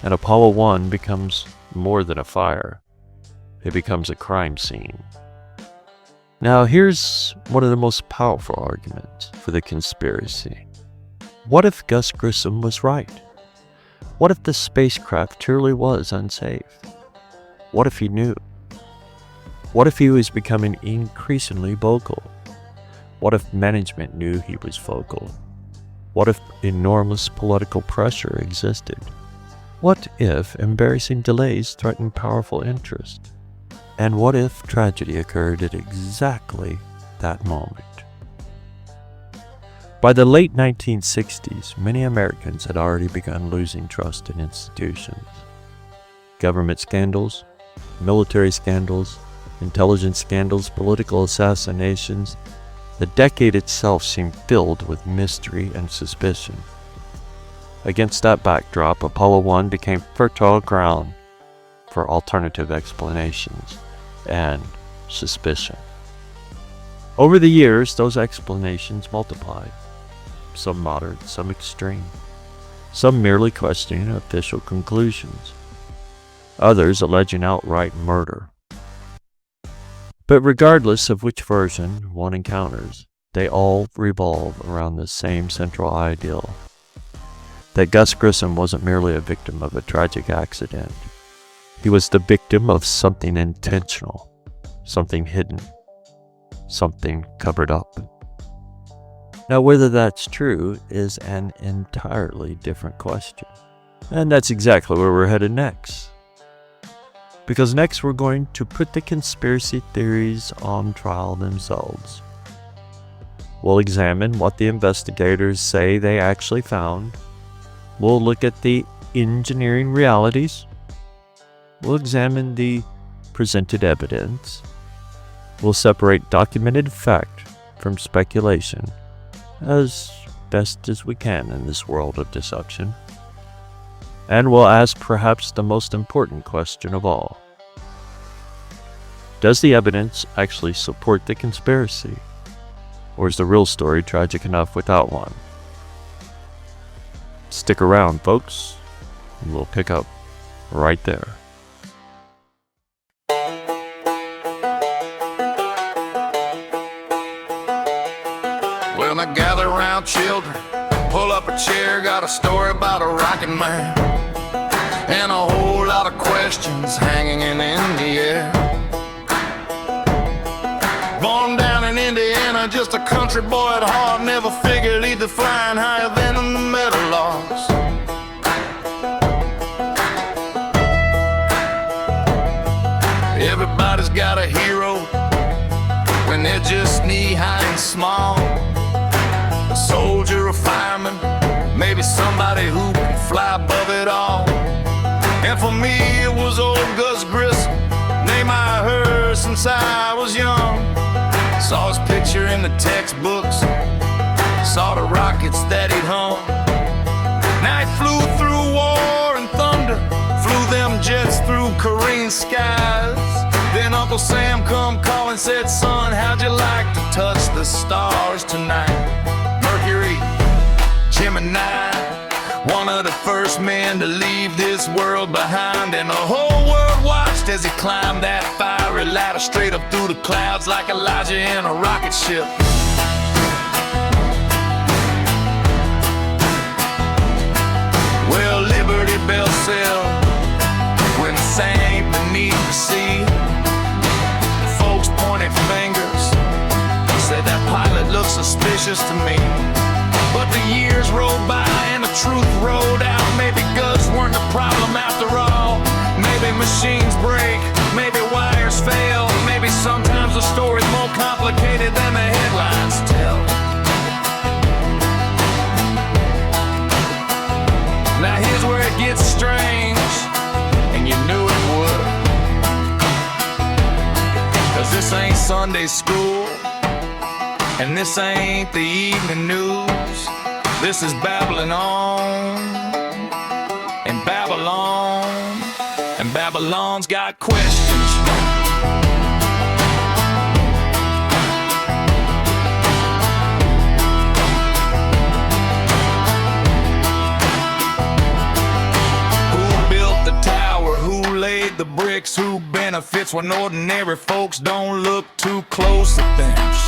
And Apollo 1 becomes more than a fire. It becomes a crime scene. Now here's one of the most powerful arguments for the conspiracy. What if Gus Grissom was right? What if the spacecraft truly was unsafe? What if he knew? What if he was becoming increasingly vocal? What if management knew he was vocal? What if enormous political pressure existed? What if embarrassing delays threatened powerful interest? And what if tragedy occurred at exactly that moment? By the late 1960s, many Americans had already begun losing trust in institutions. Government scandals, military scandals, intelligence scandals, political assassinations. The decade itself seemed filled with mystery and suspicion. Against that backdrop, Apollo 1 became fertile ground for alternative explanations and suspicion. Over the years, those explanations multiplied. Some moderate, some extreme, some merely questioning official conclusions. others alleging outright murder. But regardless of which version one encounters, they all revolve around the same central ideal: that Gus Grissom wasn't merely a victim of a tragic accident. He was the victim of something intentional, something hidden, something covered up. Now, whether that's true is an entirely different question. And that's exactly where we're headed next. Because next we're going to put the conspiracy theories on trial themselves. We'll examine what the investigators say they actually found. We'll look at the engineering realities. We'll examine the presented evidence. We'll separate documented fact from speculation as best as we can in this world of deception. And we'll ask perhaps the most important question of all. Does the evidence actually support the conspiracy? Or is the real story tragic enough without one? Stick around, folks, and we'll pick up right there. Well, now gather around, children, pull up a chair. Got a story about a rockin' man and a whole lot of questions hanging in the air. Born down in Indiana, just a country boy at heart. Never figured he'd be flying higher than the Meadowlarks. Everybody's got a hero when they're just knee-high and small. A soldier, a fireman, maybe somebody who can fly above it all. And for me it was old Gus Grissom, name I heard since I was young. Saw his picture in the textbooks, saw the rockets that he'd hung. Now he flew through war and thunder, flew them jets through Korean skies. Then Uncle Sam come calling, said, son, how'd you like to touch the stars tonight? Mercury, Gemini, one of the first men to leave this world behind. And the whole world watched as he climbed that fiery ladder straight up through the clouds like Elijah in a rocket ship. Well, Liberty Bell sailed when sank beneath the sea. Folks pointed fingers, said that pilot looked suspicious to me. But the years rolled by and the truth rolled out. Maybe Gus weren't the problem after all. Maybe machines break, maybe wires fail. Maybe sometimes the story's more complicated than the headlines tell. Now here's where it gets strange, and you knew it would. 'Cause this ain't Sunday school, and this ain't the evening news. This is babbling on, and Babylon's got questions. Who built the tower? Who laid the bricks? Who benefits when ordinary folks don't look too close at things?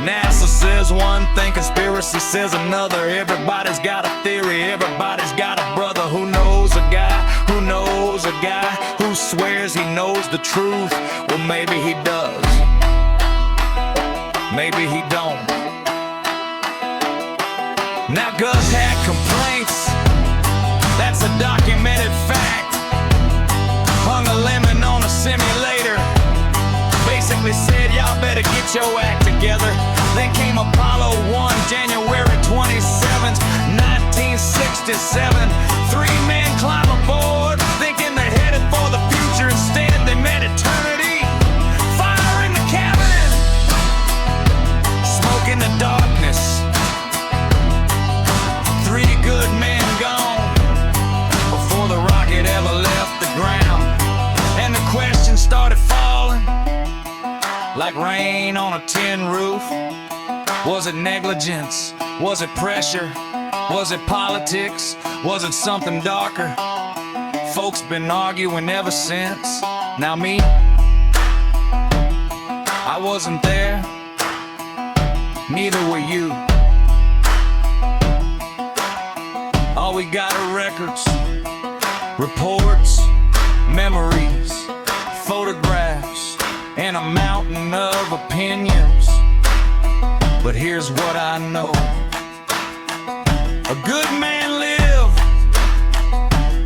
NASA says one thing, conspiracy says another. Everybody's got a theory, everybody's got a brother who knows a guy, who knows a guy, who swears he knows the truth. Well, maybe he does, maybe he don't. Now Gus had complaints, that's a documented fact. Hung a lemon on a simulator, basically said y'all better get your act together. Then came Apollo 1, January 27th, 1967. 3 men climb aboard, thinking they're headed for the future. Instead they met eternity. Fire in the cabin, smoke in the darkness. 3 good men gone before the rocket ever left the ground. And the questions started falling like rain on a tin roof. Was it negligence? Was it pressure? Was it politics? Was it something darker? Folks been arguing ever since. Now me, I wasn't there, neither were you. All we got are records, reports, memories, photographs, and a mountain of opinions. But here's what I know. A good man lived,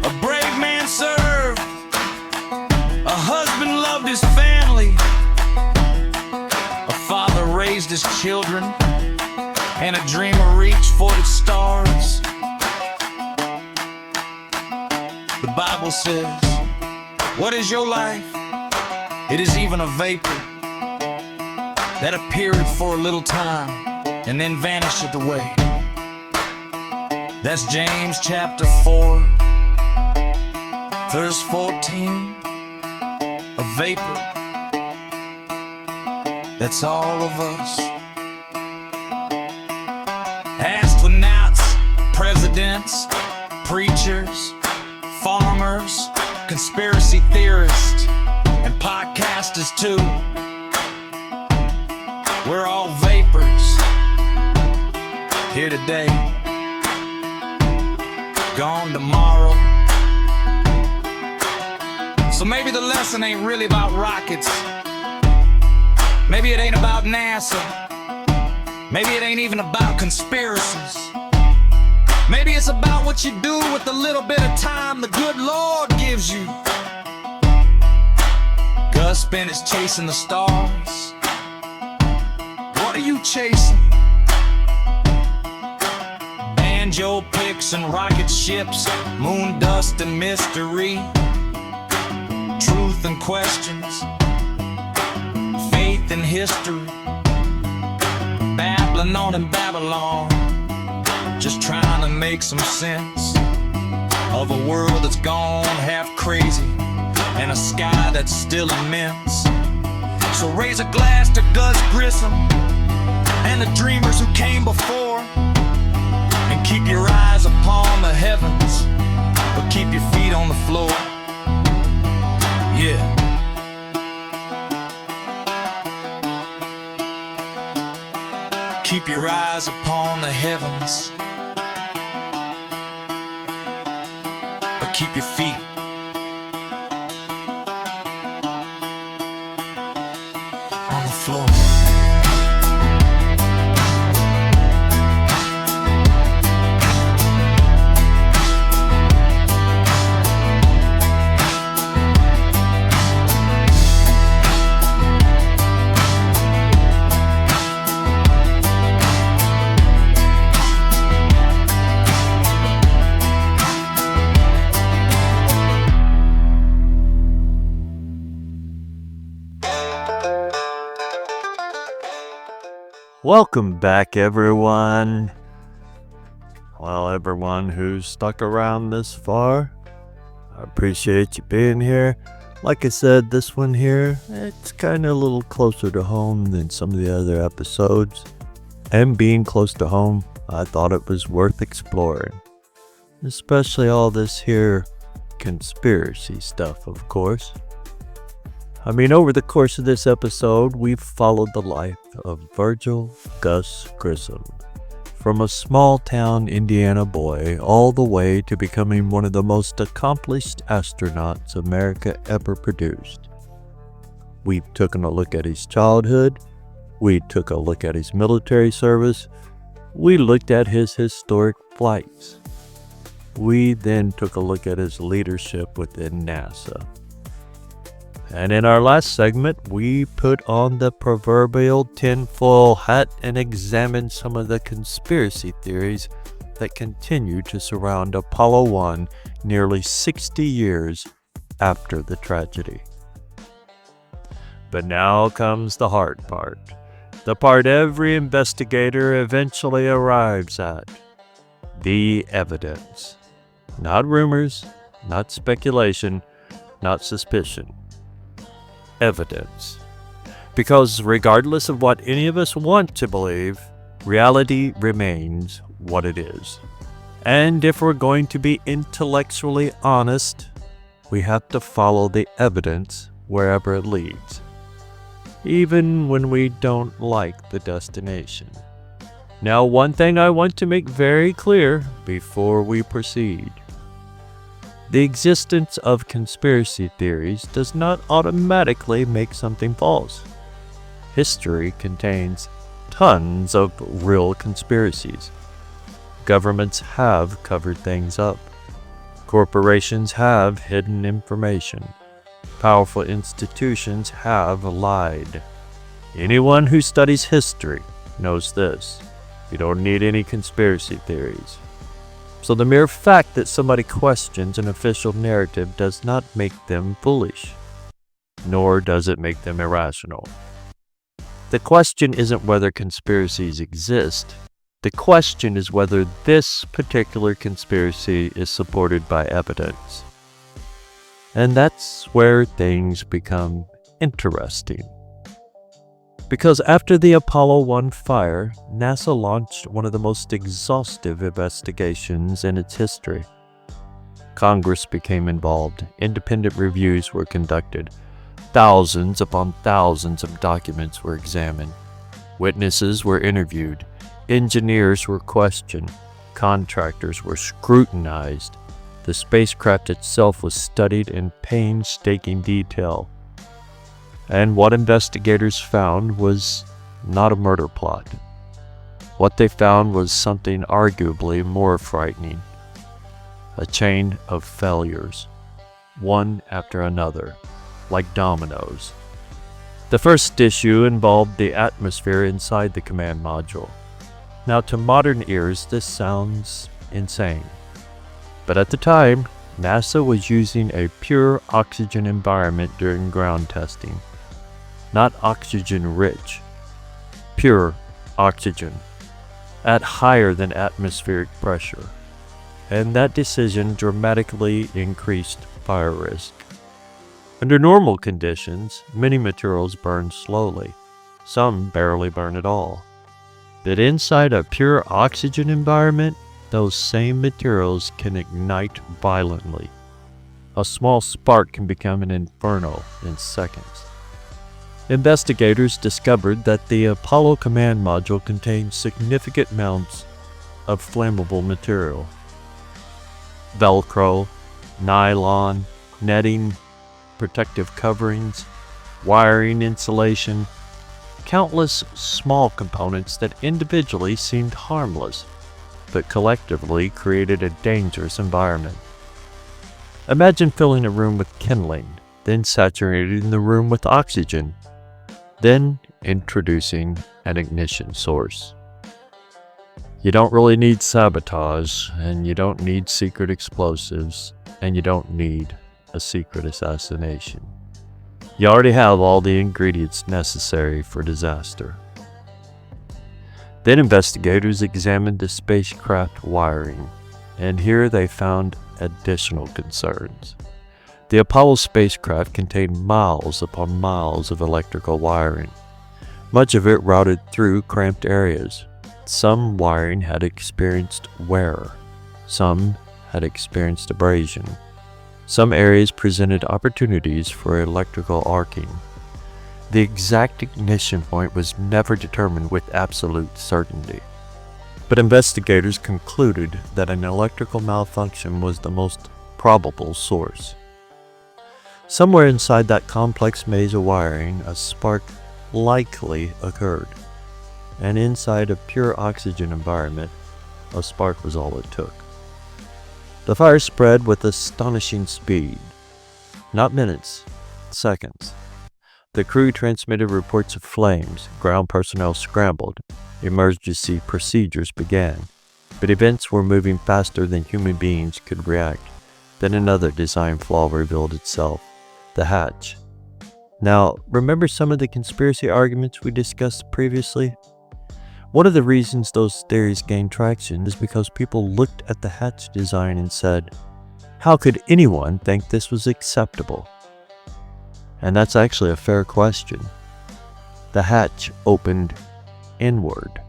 a brave man served, a husband loved his family, a father raised his children, and a dreamer reached for the stars. The Bible says, what is your life? It is even a vapor that appeareth for a little time and then vanisheth away. That's James chapter 4, verse 14. A vapor, that's all of us. Astronauts, presidents, preachers, farmers, conspiracy theorists, and podcasters too. We're all vapors, here today, gone tomorrow. So maybe the lesson ain't really about rockets. Maybe it ain't about NASA. Maybe it ain't even about conspiracies. Maybe it's about what you do with the little bit of time the good Lord gives you. Gus Grissom is chasing the stars. What are you chasing? Banjo picks and rocket ships, moon dust and mystery, truth and questions, faith and history. Babbling on in Babylon, just trying to make some sense of a world that's gone half crazy and a sky that's still immense. So raise a glass to Gus Grissom and the dreamers who came before, and keep your eyes upon the heavens, but keep your feet on the floor. Yeah. Keep your eyes upon the heavens, but keep your feet on the floor. Welcome back, everyone. Well, everyone who's stuck around this far, I appreciate you being here. Like I said, this one here, it's kind of a little closer to home than some of the other episodes. And being close to home, I thought it was worth exploring. Especially all this here conspiracy stuff, of course. I mean, over the course of this episode, we've followed the life of Virgil Gus Grissom, from a small-town Indiana boy all the way to becoming one of the most accomplished astronauts America ever produced. We've taken a look at his childhood, we took a look at his military service, we looked at his historic flights. We then took a look at his leadership within NASA. And in our last segment, we put on the proverbial tinfoil hat and examined some of the conspiracy theories that continue to surround Apollo 1 nearly 60 years after the tragedy. But now comes the hard part, the part every investigator eventually arrives at: the evidence. Not rumors, not speculation, not suspicion. Evidence. Because regardless of what any of us want to believe, reality remains what it is. And if we're going to be intellectually honest, we have to follow the evidence wherever it leads, even when we don't like the destination. Now, one thing I want to make very clear before we proceed. The existence of conspiracy theories does not automatically make something false. History contains tons of real conspiracies. Governments have covered things up. Corporations have hidden information. Powerful institutions have lied. Anyone who studies history knows this. You don't need any conspiracy theories. So the mere fact that somebody questions an official narrative does not make them foolish, nor does it make them irrational. The question isn't whether conspiracies exist. The question is whether this particular conspiracy is supported by evidence. And that's where things become interesting. Because after the Apollo 1 fire, NASA launched one of the most exhaustive investigations in its history. Congress became involved. Independent reviews were conducted. Thousands upon thousands of documents were examined. Witnesses were interviewed. Engineers were questioned. Contractors were scrutinized. The spacecraft itself was studied in painstaking detail. And what investigators found was not a murder plot. What they found was something arguably more frightening. A chain of failures, one after another, like dominoes. The first issue involved the atmosphere inside the command module. Now, to modern ears, this sounds insane. But at the time, NASA was using a pure oxygen environment during ground testing. Not oxygen-rich, pure oxygen, at higher than atmospheric pressure. And that decision dramatically increased fire risk. Under normal conditions, many materials burn slowly. Some barely burn at all. But inside a pure oxygen environment, those same materials can ignite violently. A small spark can become an inferno in seconds. Investigators discovered that the Apollo command module contained significant amounts of flammable material. Velcro, nylon, netting, protective coverings, wiring insulation, countless small components that individually seemed harmless, but collectively created a dangerous environment. Imagine filling a room with kindling, then saturating the room with oxygen, then introducing an ignition source. You don't really need sabotage, and you don't need secret explosives, and you don't need a secret assassination. You already have all the ingredients necessary for disaster. Then investigators examined the spacecraft wiring, and here they found additional concerns. The Apollo spacecraft contained miles upon miles of electrical wiring, much of it routed through cramped areas. Some wiring had experienced wear, some had experienced abrasion. Some areas presented opportunities for electrical arcing. The exact ignition point was never determined with absolute certainty, but investigators concluded that an electrical malfunction was the most probable source. Somewhere inside that complex maze of wiring, a spark likely occurred, and inside a pure oxygen environment, a spark was all it took. The fire spread with astonishing speed. Not minutes, seconds. The crew transmitted reports of flames, ground personnel scrambled, emergency procedures began, but events were moving faster than human beings could react. Then another design flaw revealed itself. The hatch. Now, remember some of the conspiracy arguments we discussed previously? One of the reasons those theories gained traction is because people looked at the hatch design and said, how could anyone think this was acceptable? And that's actually a fair question. The hatch opened inward.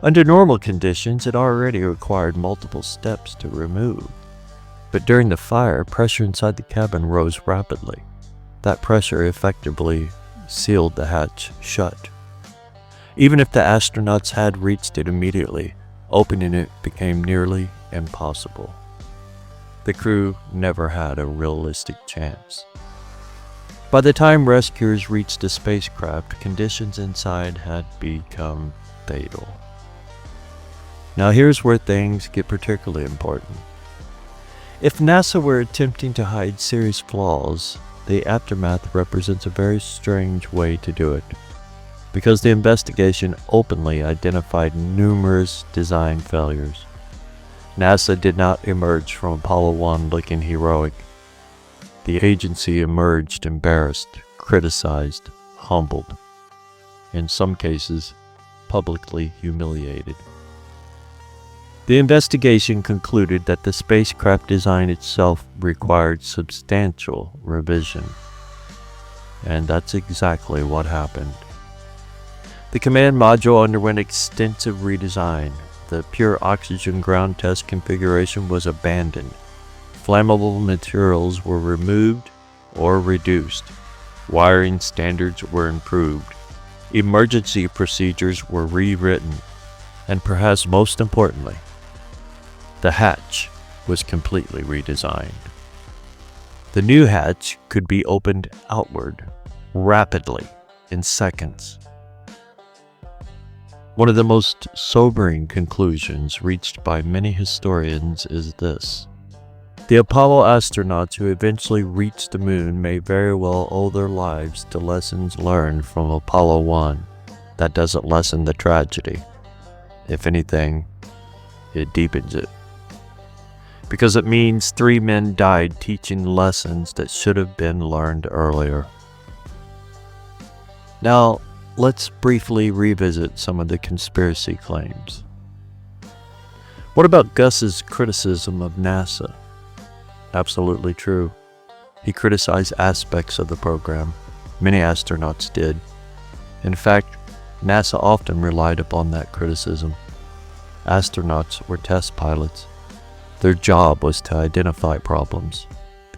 Under normal conditions, it already required multiple steps to remove. But during the fire, pressure inside the cabin rose rapidly. That pressure effectively sealed the hatch shut. Even if the astronauts had reached it immediately, opening it became nearly impossible. The crew never had a realistic chance. By the time rescuers reached the spacecraft, conditions inside had become fatal. Now here's where things get particularly important. If NASA were attempting to hide serious flaws, the aftermath represents a very strange way to do it, because the investigation openly identified numerous design failures. NASA did not emerge from Apollo 1 looking heroic. The agency emerged embarrassed, criticized, humbled, in some cases, publicly humiliated. The investigation concluded that the spacecraft design itself required substantial revision. And that's exactly what happened. The command module underwent extensive redesign. The pure oxygen ground test configuration was abandoned. Flammable materials were removed or reduced. Wiring standards were improved. Emergency procedures were rewritten. And perhaps most importantly, the hatch was completely redesigned. The new hatch could be opened outward, rapidly, in seconds. One of the most sobering conclusions reached by many historians is this. The Apollo astronauts who eventually reached the moon may very well owe their lives to lessons learned from Apollo 1. That doesn't lessen the tragedy. If anything, it deepens it. Because it means 3 men died teaching lessons that should have been learned earlier. Now, let's briefly revisit some of the conspiracy claims. What about Gus's criticism of NASA? Absolutely true. He criticized aspects of the program. Many astronauts did. In fact, NASA often relied upon that criticism. Astronauts were test pilots. Their job was to identify problems.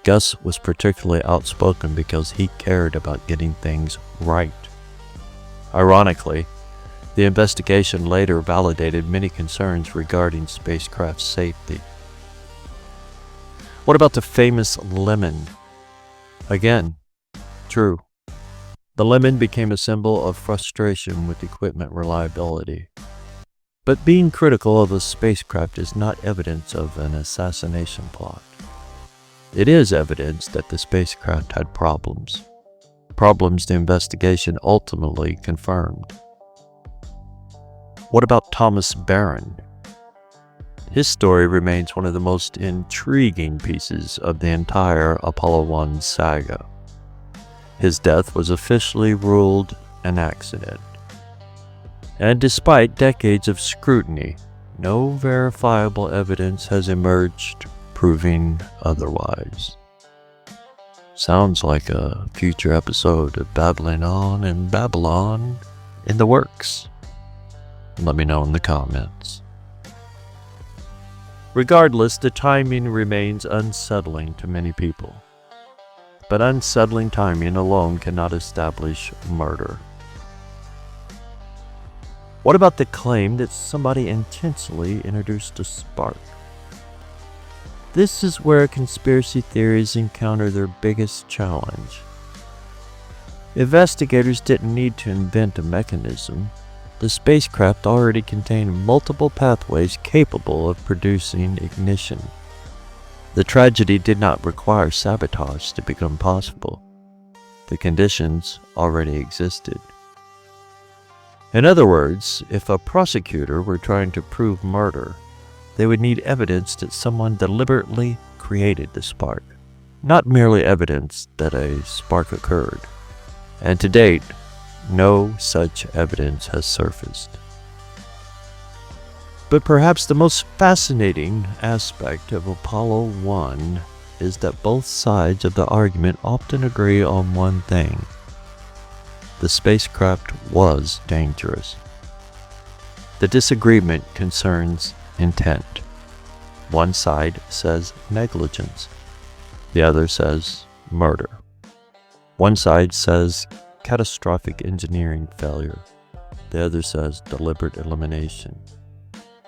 Gus was particularly outspoken because he cared about getting things right. Ironically, the investigation later validated many concerns regarding spacecraft safety. What about the famous lemon? Again, true. The lemon became a symbol of frustration with equipment reliability. But being critical of a spacecraft is not evidence of an assassination plot. It is evidence that the spacecraft had problems. Problems the investigation ultimately confirmed. What about Thomas Barron? His story remains one of the most intriguing pieces of the entire Apollo 1 saga. His death was officially ruled an accident. And despite decades of scrutiny, no verifiable evidence has emerged proving otherwise. Sounds like a future episode of Babbling On and Babylon in the works. Let me know in the comments. Regardless, the timing remains unsettling to many people. But unsettling timing alone cannot establish murder. What about the claim that somebody intentionally introduced a spark? This is where conspiracy theories encounter their biggest challenge. Investigators didn't need to invent a mechanism. The spacecraft already contained multiple pathways capable of producing ignition. The tragedy did not require sabotage to become possible. The conditions already existed. In other words, if a prosecutor were trying to prove murder, they would need evidence that someone deliberately created the spark, not merely evidence that a spark occurred. And to date, no such evidence has surfaced. But perhaps the most fascinating aspect of Apollo 1 is that both sides of the argument often agree on one thing. The spacecraft was dangerous. The disagreement concerns intent. One side says negligence. The other says murder. One side says catastrophic engineering failure. The other says deliberate elimination.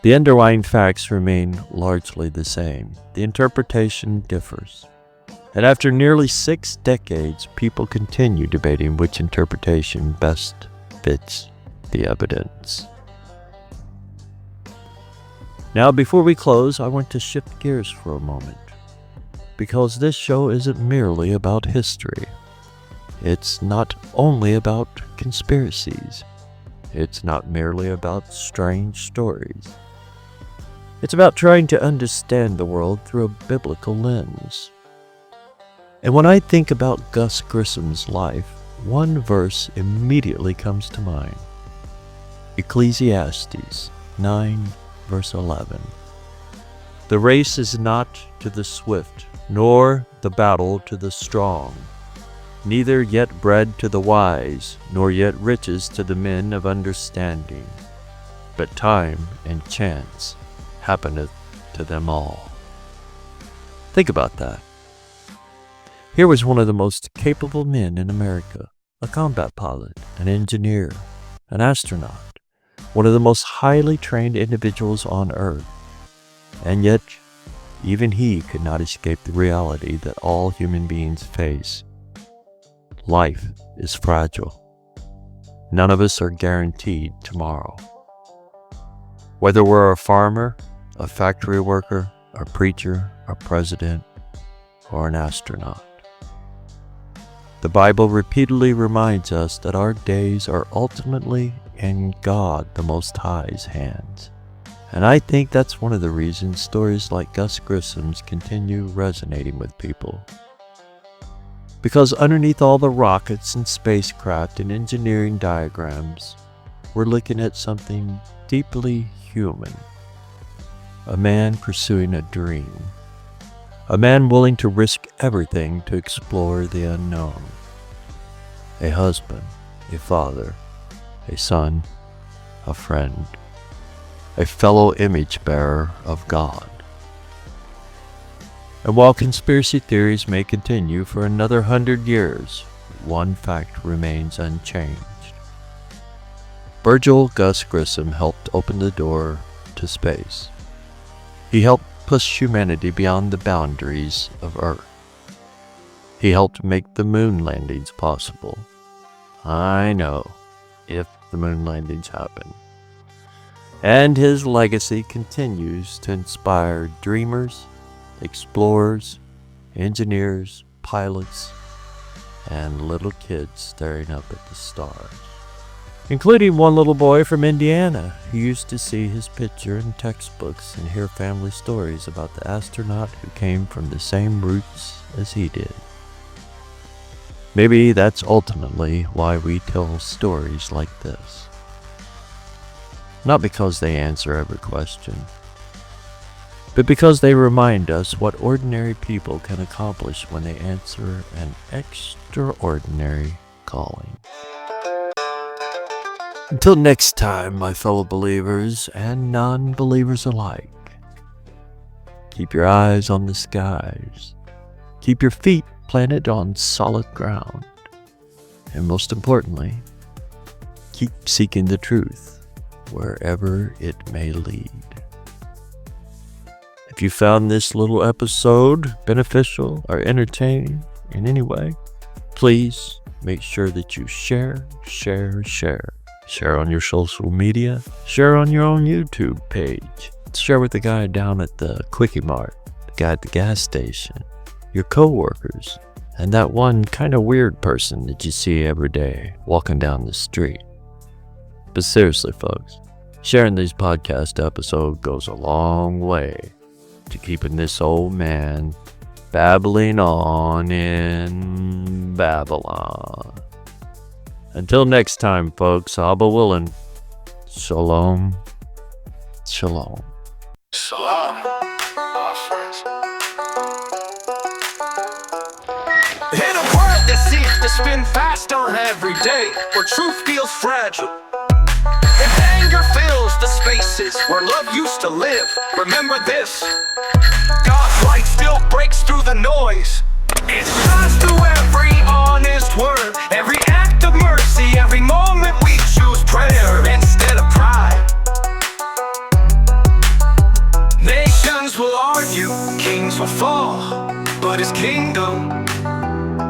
The underlying facts remain largely the same. The interpretation differs. And after nearly 6 decades, people continue debating which interpretation best fits the evidence. Now, before we close, I want to shift gears for a moment, because this show isn't merely about history. It's not only about conspiracies. It's not merely about strange stories. It's about trying to understand the world through a biblical lens. And when I think about Gus Grissom's life, one verse immediately comes to mind. Ecclesiastes 9, verse 11. The race is not to the swift, nor the battle to the strong, neither yet bread to the wise, nor yet riches to the men of understanding, but time and chance happeneth to them all. Think about that. Here was one of the most capable men in America, a combat pilot, an engineer, an astronaut, one of the most highly trained individuals on Earth. And yet, even he could not escape the reality that all human beings face. Life is fragile. None of us are guaranteed tomorrow. Whether we're a farmer, a factory worker, a preacher, a president, or an astronaut. The Bible repeatedly reminds us that our days are ultimately in God the Most High's hands. And I think that's one of the reasons stories like Gus Grissom's continue resonating with people. Because underneath all the rockets and spacecraft and engineering diagrams, we're looking at something deeply human. A man pursuing a dream. A man willing to risk everything to explore the unknown. A husband, a father, a son, a friend, a fellow image bearer of God. And while conspiracy theories may continue for another 100 years, one fact remains unchanged. Virgil Gus Grissom helped open the door to space. He helped push humanity beyond the boundaries of Earth. He helped make the moon landings possible. I know, if the moon landings happen. And his legacy continues to inspire dreamers, explorers, engineers, pilots, and little kids staring up at the stars. Including one little boy from Indiana who used to see his picture in textbooks and hear family stories about the astronaut who came from the same roots as he did. Maybe that's ultimately why we tell stories like this. Not because they answer every question, but because they remind us what ordinary people can accomplish when they answer an extraordinary calling. Until next time, my fellow believers and non-believers alike, keep your eyes on the skies, keep your feet planted on solid ground, and most importantly, keep seeking the truth wherever it may lead. If you found this little episode beneficial or entertaining in any way, please make sure that you share. Share on your social media, share on your own YouTube page, share with the guy down at the Quickie Mart, the guy at the gas station, your co-workers, and that one kind of weird person that you see every day walking down the street. But seriously, folks, sharing these podcast episodes goes a long way to keeping this old man babbling on in Babylon. Until next time, folks, Abba willing, shalom, shalom. Shalom, our friends. In a world that seems to spin fast on every day, where truth feels fragile, if anger Wonder fills the spaces where love used to live. Remember this: God's light still breaks through the noise. It shines through every honest word, every act of mercy, every moment we choose prayer instead of pride. Nations will argue, kings will fall, but his kingdom,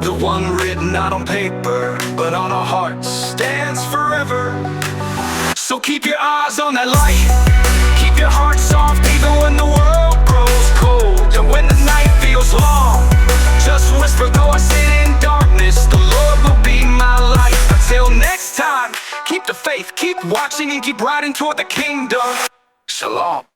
the one written not on paper, but on our hearts, stands forever. So keep your eyes on that light, keep your heart soft even when the world grows cold. And when the night feels long, just whisper, though I sit in darkness, the Lord will be my light. Until next time, keep the faith, keep watching, and keep riding toward the kingdom. Shalom.